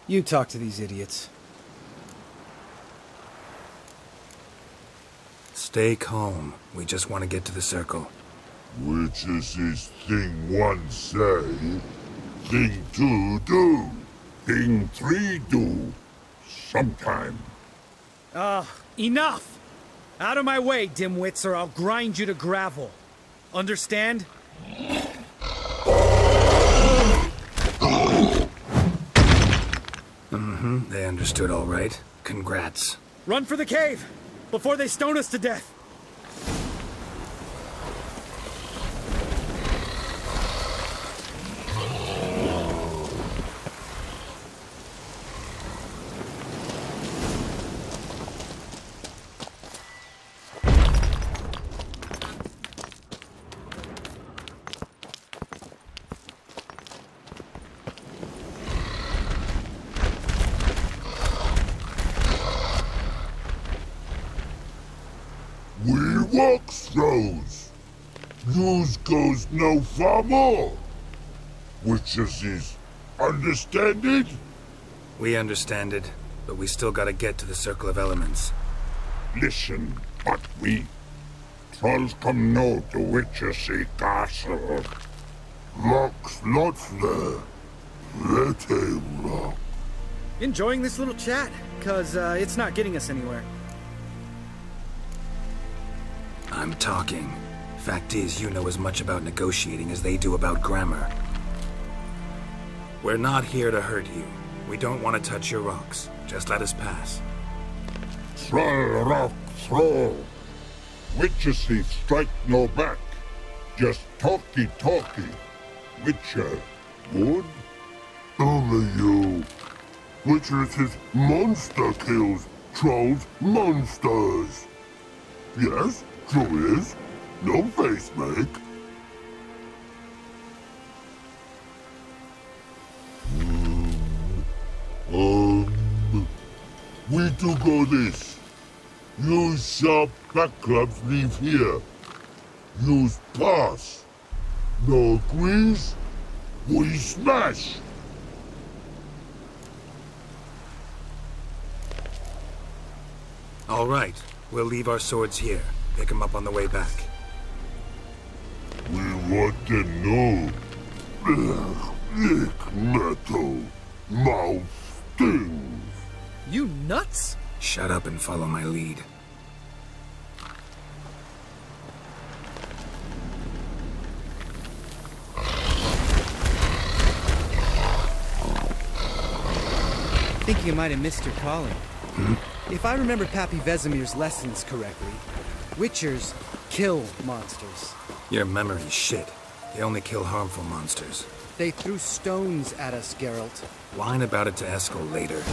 You talk to these idiots. Stay calm. We just want to get to the circle. Witches is thing one say, thing two do, thing three do, sometime. Enough! Out of my way, dimwits, or I'll grind you to gravel. Understand? Mm-hmm. They understood all right. Congrats. Run for the cave! Before they stone us to death! Walk throws. News goes no far more. Witches is understand it? We understand it, but we still gotta get to the Circle of Elements. Listen, but we trolls come no to Witchessy Castle. Rocks lots there. Let him rock. Enjoying this little chat? 'Cause it's not getting us anywhere. I'm talking. Fact is, you know as much about negotiating as they do about grammar. We're not here to hurt you. We don't want to touch your rocks. Just let us pass. Troll rock throw. Witchessy strike no back. Just talky. Witcher, good? Only you. Witchess's monster kills trolls monsters. Yes, true is. No face make. We do go this. Use sharp back clubs leave here. Use pass. No agrees? We smash! All right. We'll leave our swords here. Pick them up on the way back. We want to know. Lick metal. Mouth stings. You nuts? Shut up and follow my lead. I think you might have missed your calling. If I remember Pappy Vesemir's lessons correctly, Witchers kill monsters. Your memory's shit. They only kill harmful monsters. They threw stones at us, Geralt. Whine about it to Eskel later.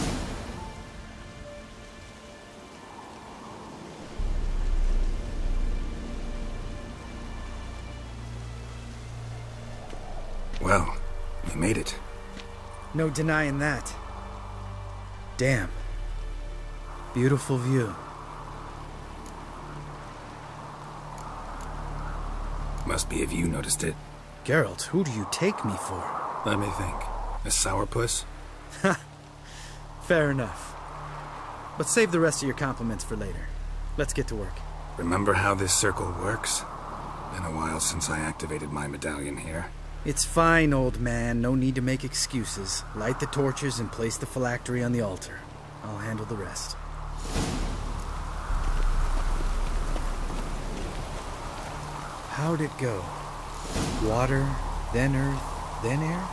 Well, we made it. No denying that. Damn. Beautiful view. Must be if you noticed it. Geralt, who do you take me for? Let me think. A sourpuss? Fair enough. But save the rest of your compliments for later. Let's get to work. Remember how this circle works? Been a while since I activated my medallion here. It's fine, old man. No need to make excuses. Light the torches and place the phylactery on the altar. I'll handle the rest. How'd it go? Water, then earth, then air?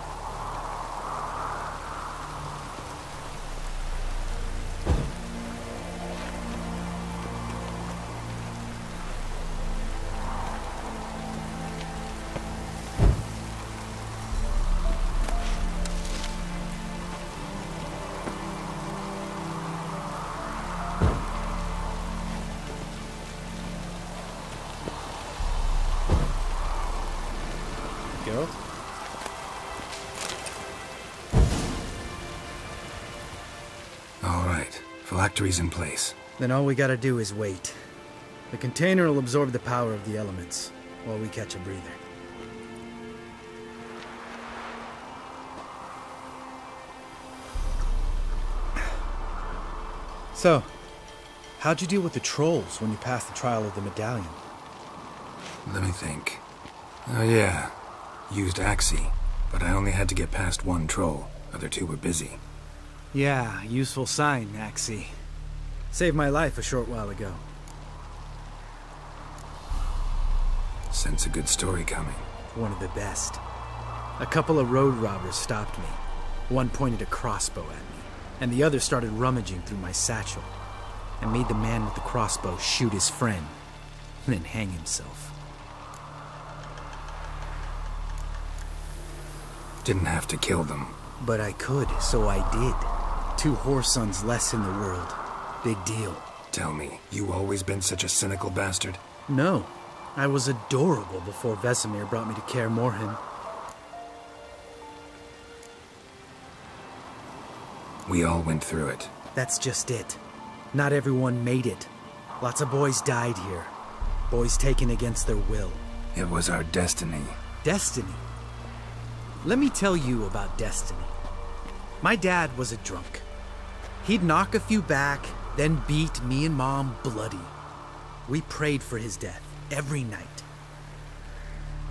Geralt? All right. Phylactery's in place. Then all we gotta do is wait. The container will absorb the power of the elements, while we catch a breather. So, how'd you deal with the trolls when you passed the trial of the medallion? Let me think. Oh yeah. Used Axii, but I only had to get past one troll. Other two were busy. Yeah, useful sign, Axii. Saved my life a short while ago. Sense a good story coming. One of the best. A couple of road robbers stopped me. One pointed a crossbow at me, and the other started rummaging through my satchel, and made the man with the crossbow shoot his friend, and then hang himself. Didn't have to kill them. But I could, so I did. 2 whoresons less in the world. Big deal. Tell me, you always been such a cynical bastard? No. I was adorable before Vesemir brought me to Kaer Morhen. We all went through it. That's just it. Not everyone made it. Lots of boys died here. Boys taken against their will. It was our destiny. Destiny? Let me tell you about destiny. My dad was a drunk. He'd knock a few back, then beat me and Mom bloody. We prayed for his death every night.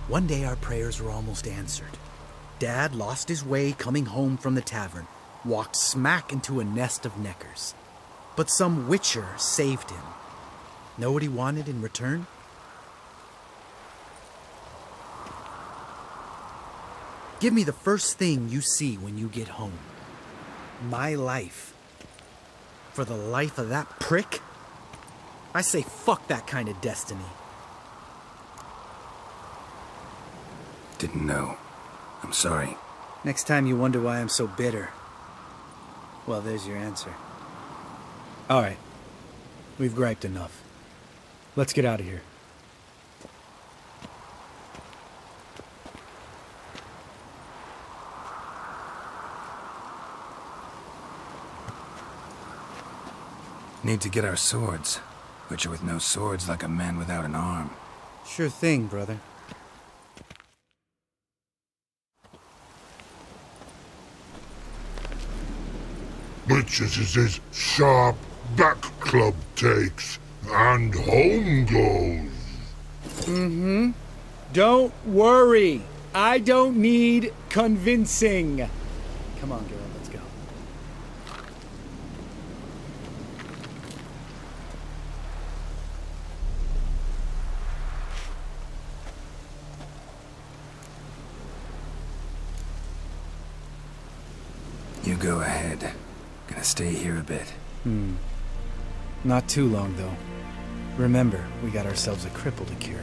One day our prayers were almost answered. Dad lost his way coming home from the tavern, walked smack into a nest of neckers. But some witcher saved him. Know what he wanted in return? Give me the first thing you see when you get home. My life. For the life of that prick? I say fuck that kind of destiny. Didn't know. I'm sorry. Next time you wonder why I'm so bitter, well, there's your answer. All right, We've griped enough. Let's get out of here. Need to get our swords. But you're with no swords like a man without an arm. Sure thing, brother. Which is his sharp back club takes, and home goes. Mm-hmm. Don't worry. I don't need convincing. Come on, Geralt, let's go. You go ahead. Gonna stay here a bit. Not too long, though. Remember, we got ourselves a cripple to cure.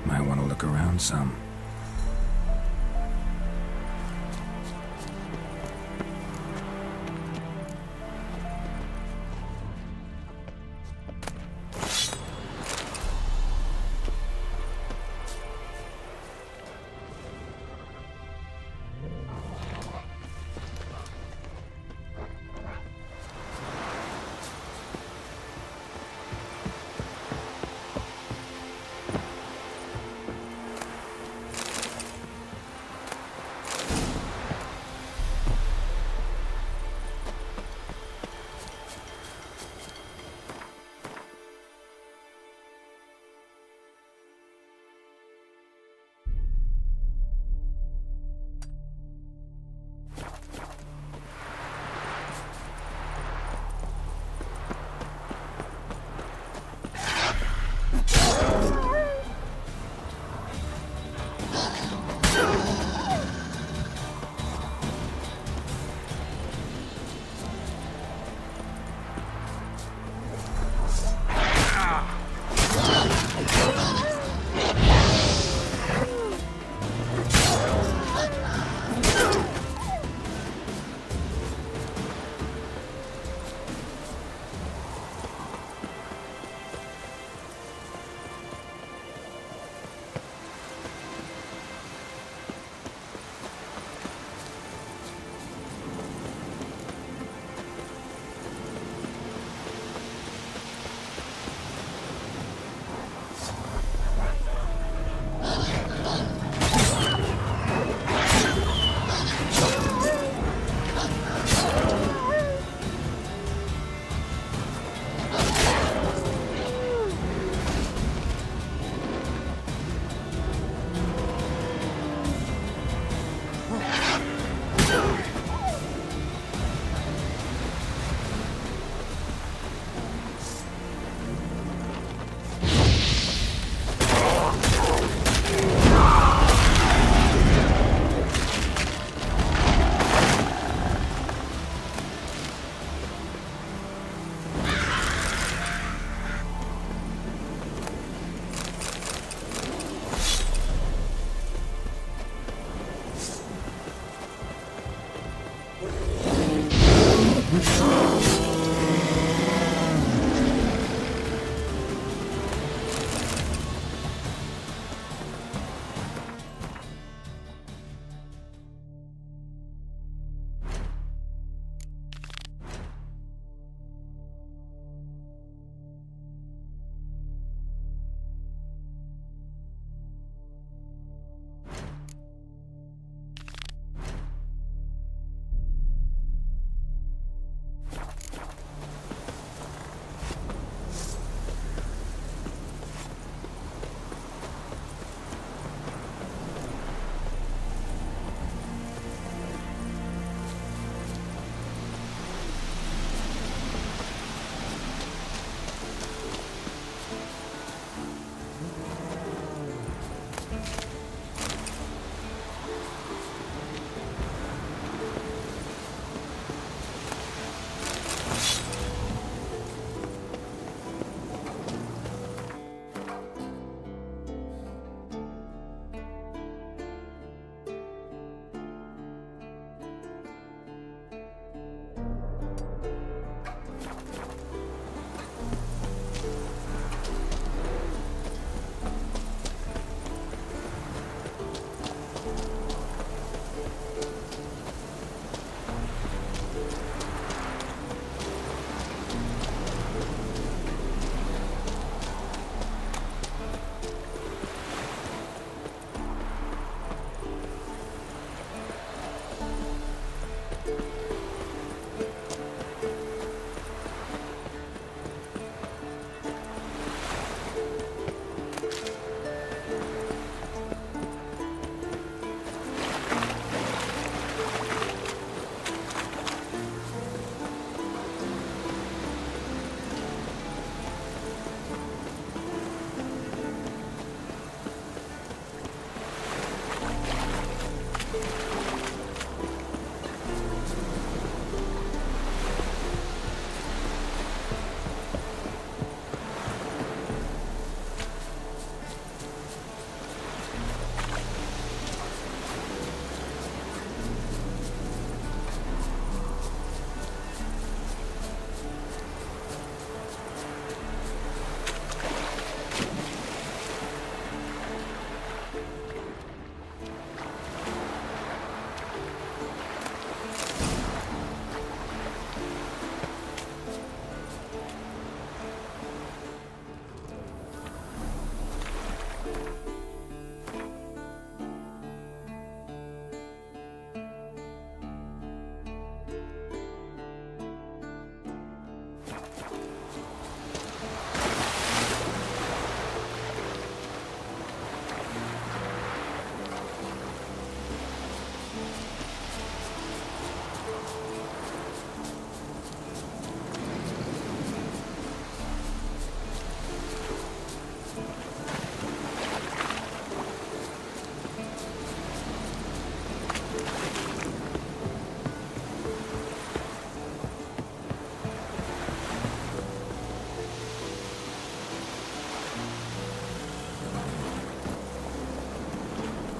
Might want to look around some.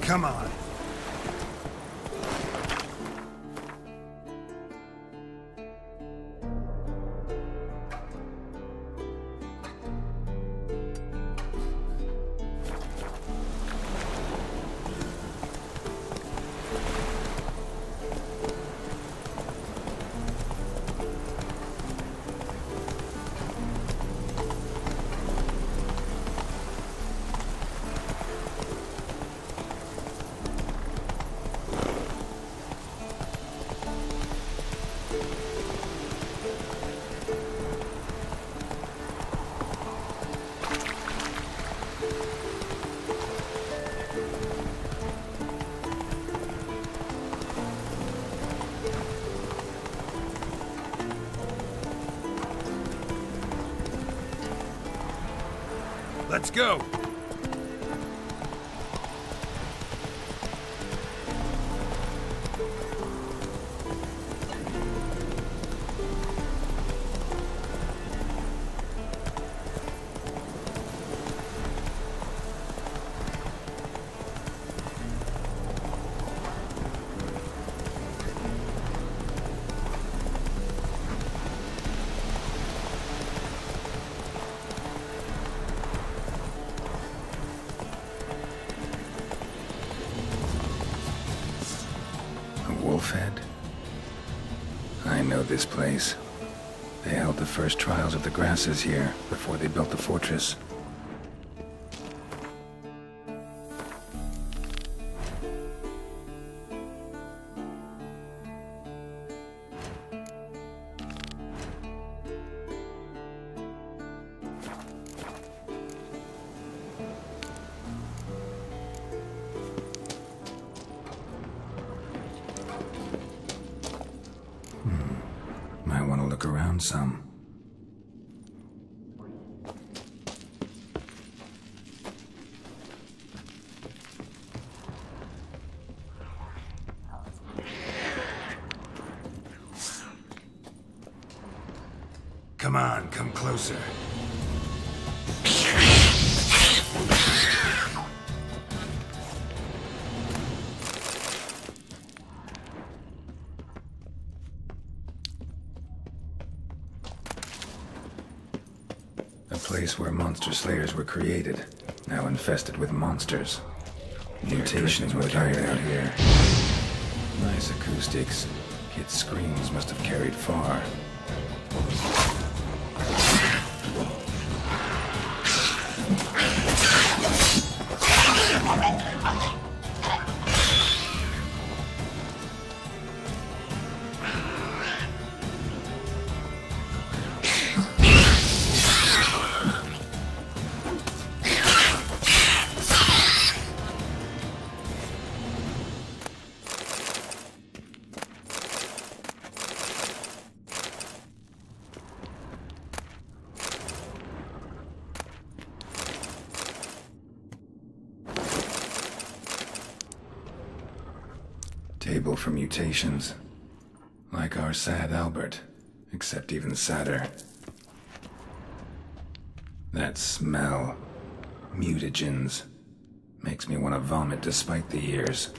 Come on. Let's go! Wolfhead? I know this place. They held the first trials of the grasses here before they built the fortress. Might want to look around some. Come on, come closer. A place where monster slayers were created, now infested with monsters. Mutations were carried out here. Nice acoustics. Kids' screams must have carried far. Table for mutations. Like our sad Albert, except even sadder. That smell. Mutagens. Makes me want to vomit despite the years.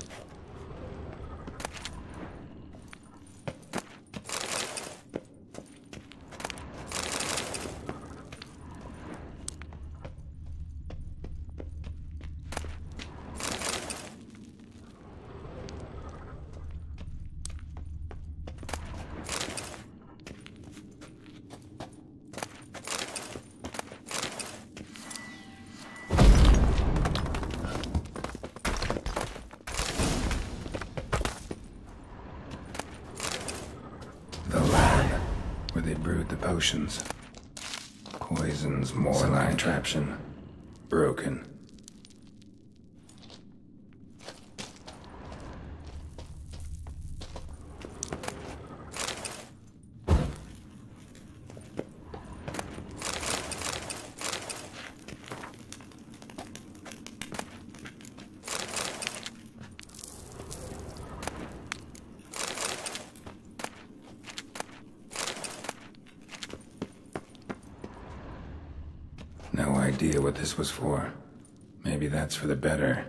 The lab, where they brewed the potions. Poisons, more like contraption. Broken. No idea what this was for. Maybe that's for the better.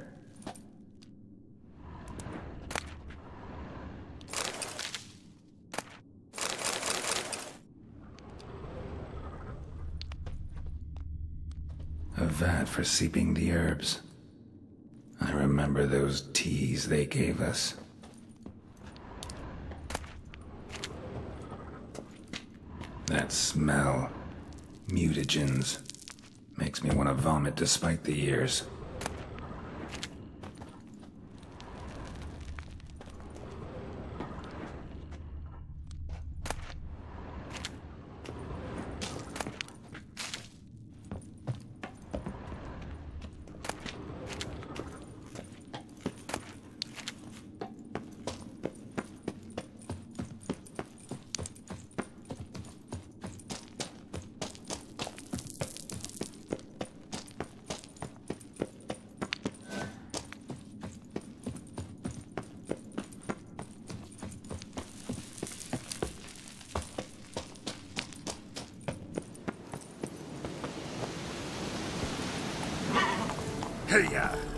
A vat for seeping the herbs. I remember those teas they gave us. That smell. Mutagens. Makes me want to vomit despite the years. Hey-ya!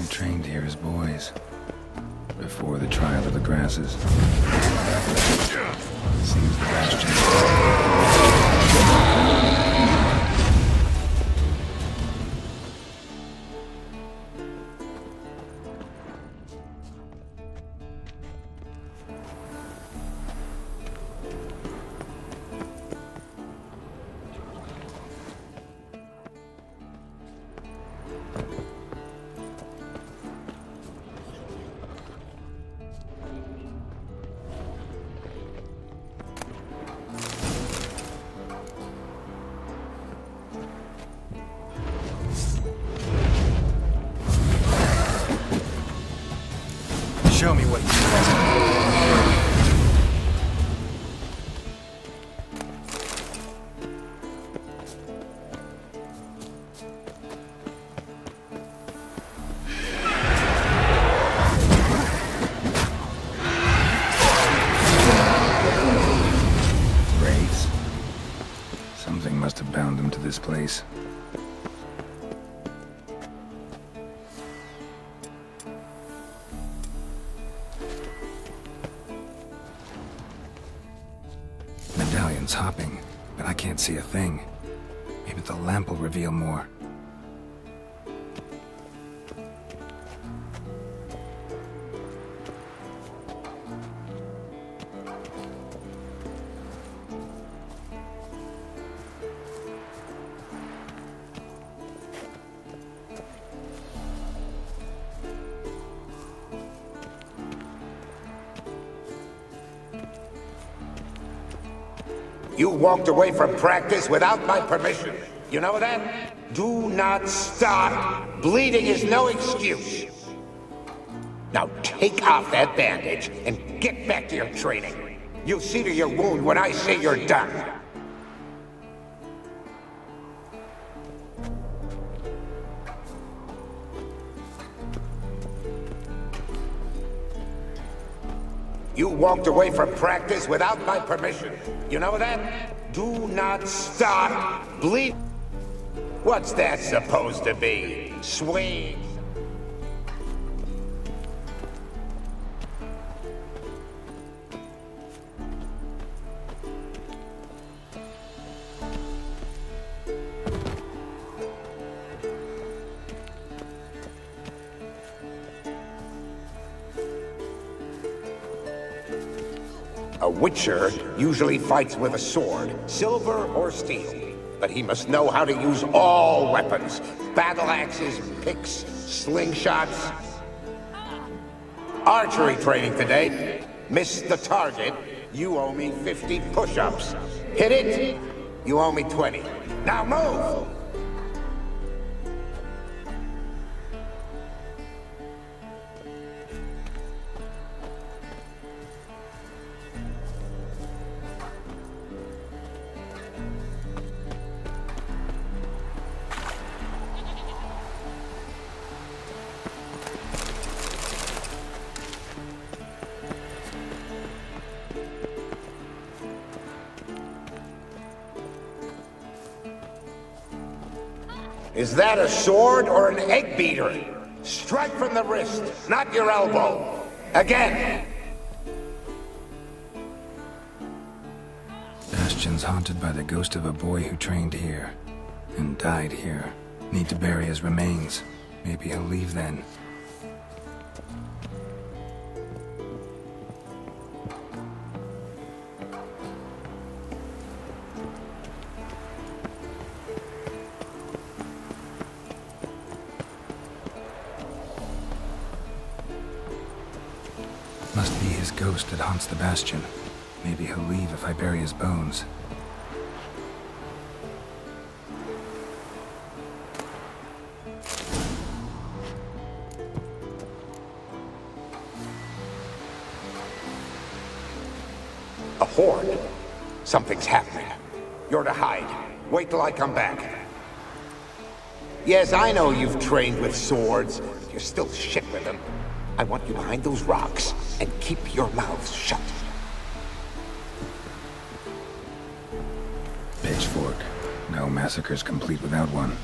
trained here as boys. Before the trial of the grasses. Seems the Bastion. Show me what you Wraiths. Something must have bound them to this place. Medallion's hopping, but I can't see a thing. Maybe the lamp will reveal more. You walked away from practice without my permission. You know that? Do not stop. Bleeding is no excuse. Now take off that bandage and get back to your training. You'll see to your wound when I say you're done. You walked away from practice without my permission. You know that? Do not stop. Bleed. What's that supposed to be? Swing. A Witcher usually fights with a sword, silver or steel. But he must know how to use all weapons. Battle axes, picks, slingshots. Archery training today. Miss the target, you owe me 50 push-ups. Hit it, you owe me 20. Now move! Is that a sword or an egg beater? Strike from the wrist, not your elbow. Again! Bastion's haunted by the ghost of a boy who trained here and died here. Need to bury his remains. Maybe he'll leave then. Must be his ghost that haunts the Bastion. Maybe he'll leave if I bury his bones. A horde. Something's happening. You're to hide. Wait till I come back. Yes, I know you've trained with swords, but you're still shit with them. I want you behind those rocks, and keep your mouths shut. Pitchfork. No massacre's complete without one.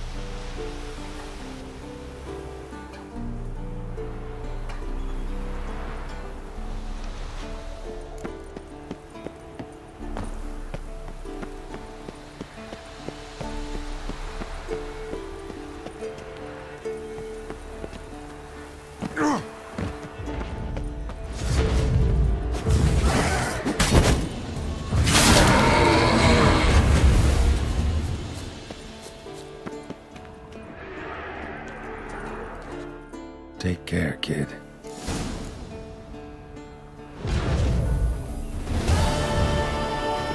Take care, kid.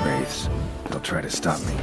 Wraiths. They'll try to stop me.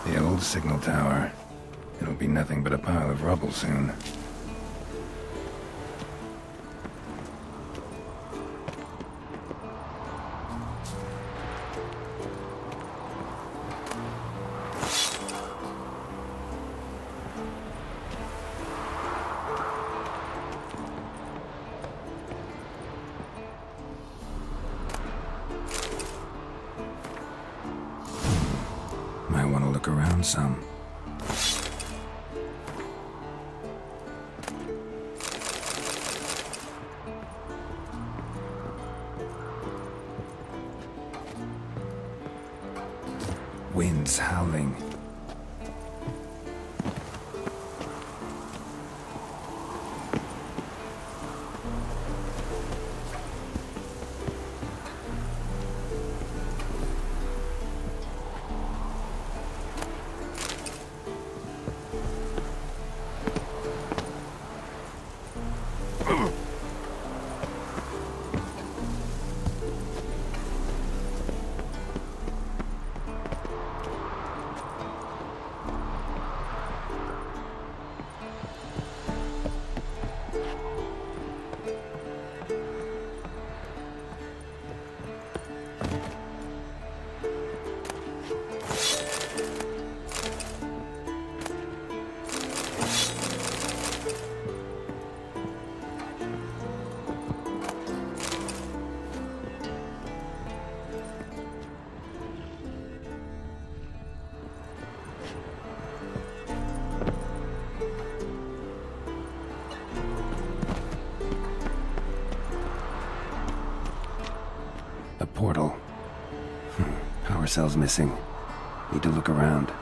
The old signal tower. It'll be nothing but a pile of rubble soon. Might want to look around some. Winds howling. A portal. Power cell's missing. Need to look around.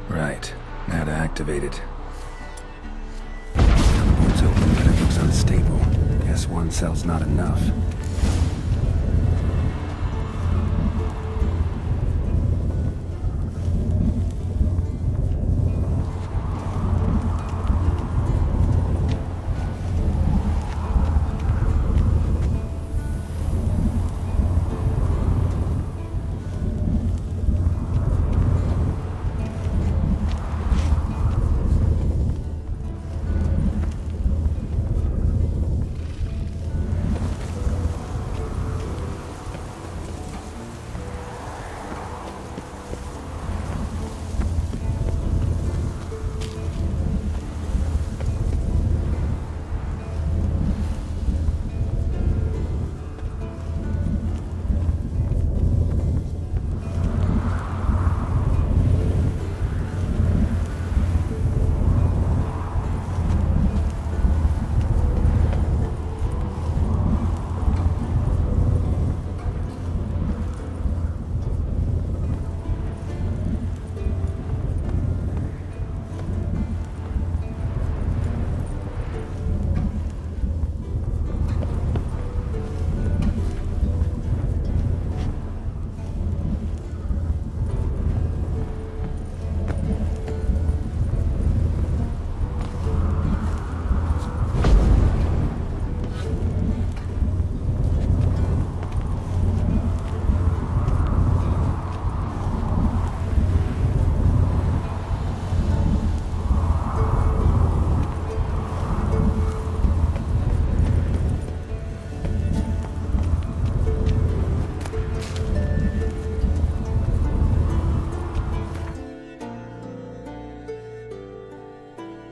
Right. Now to activate it. The port's open, but it looks unstable. Guess one cell's not enough.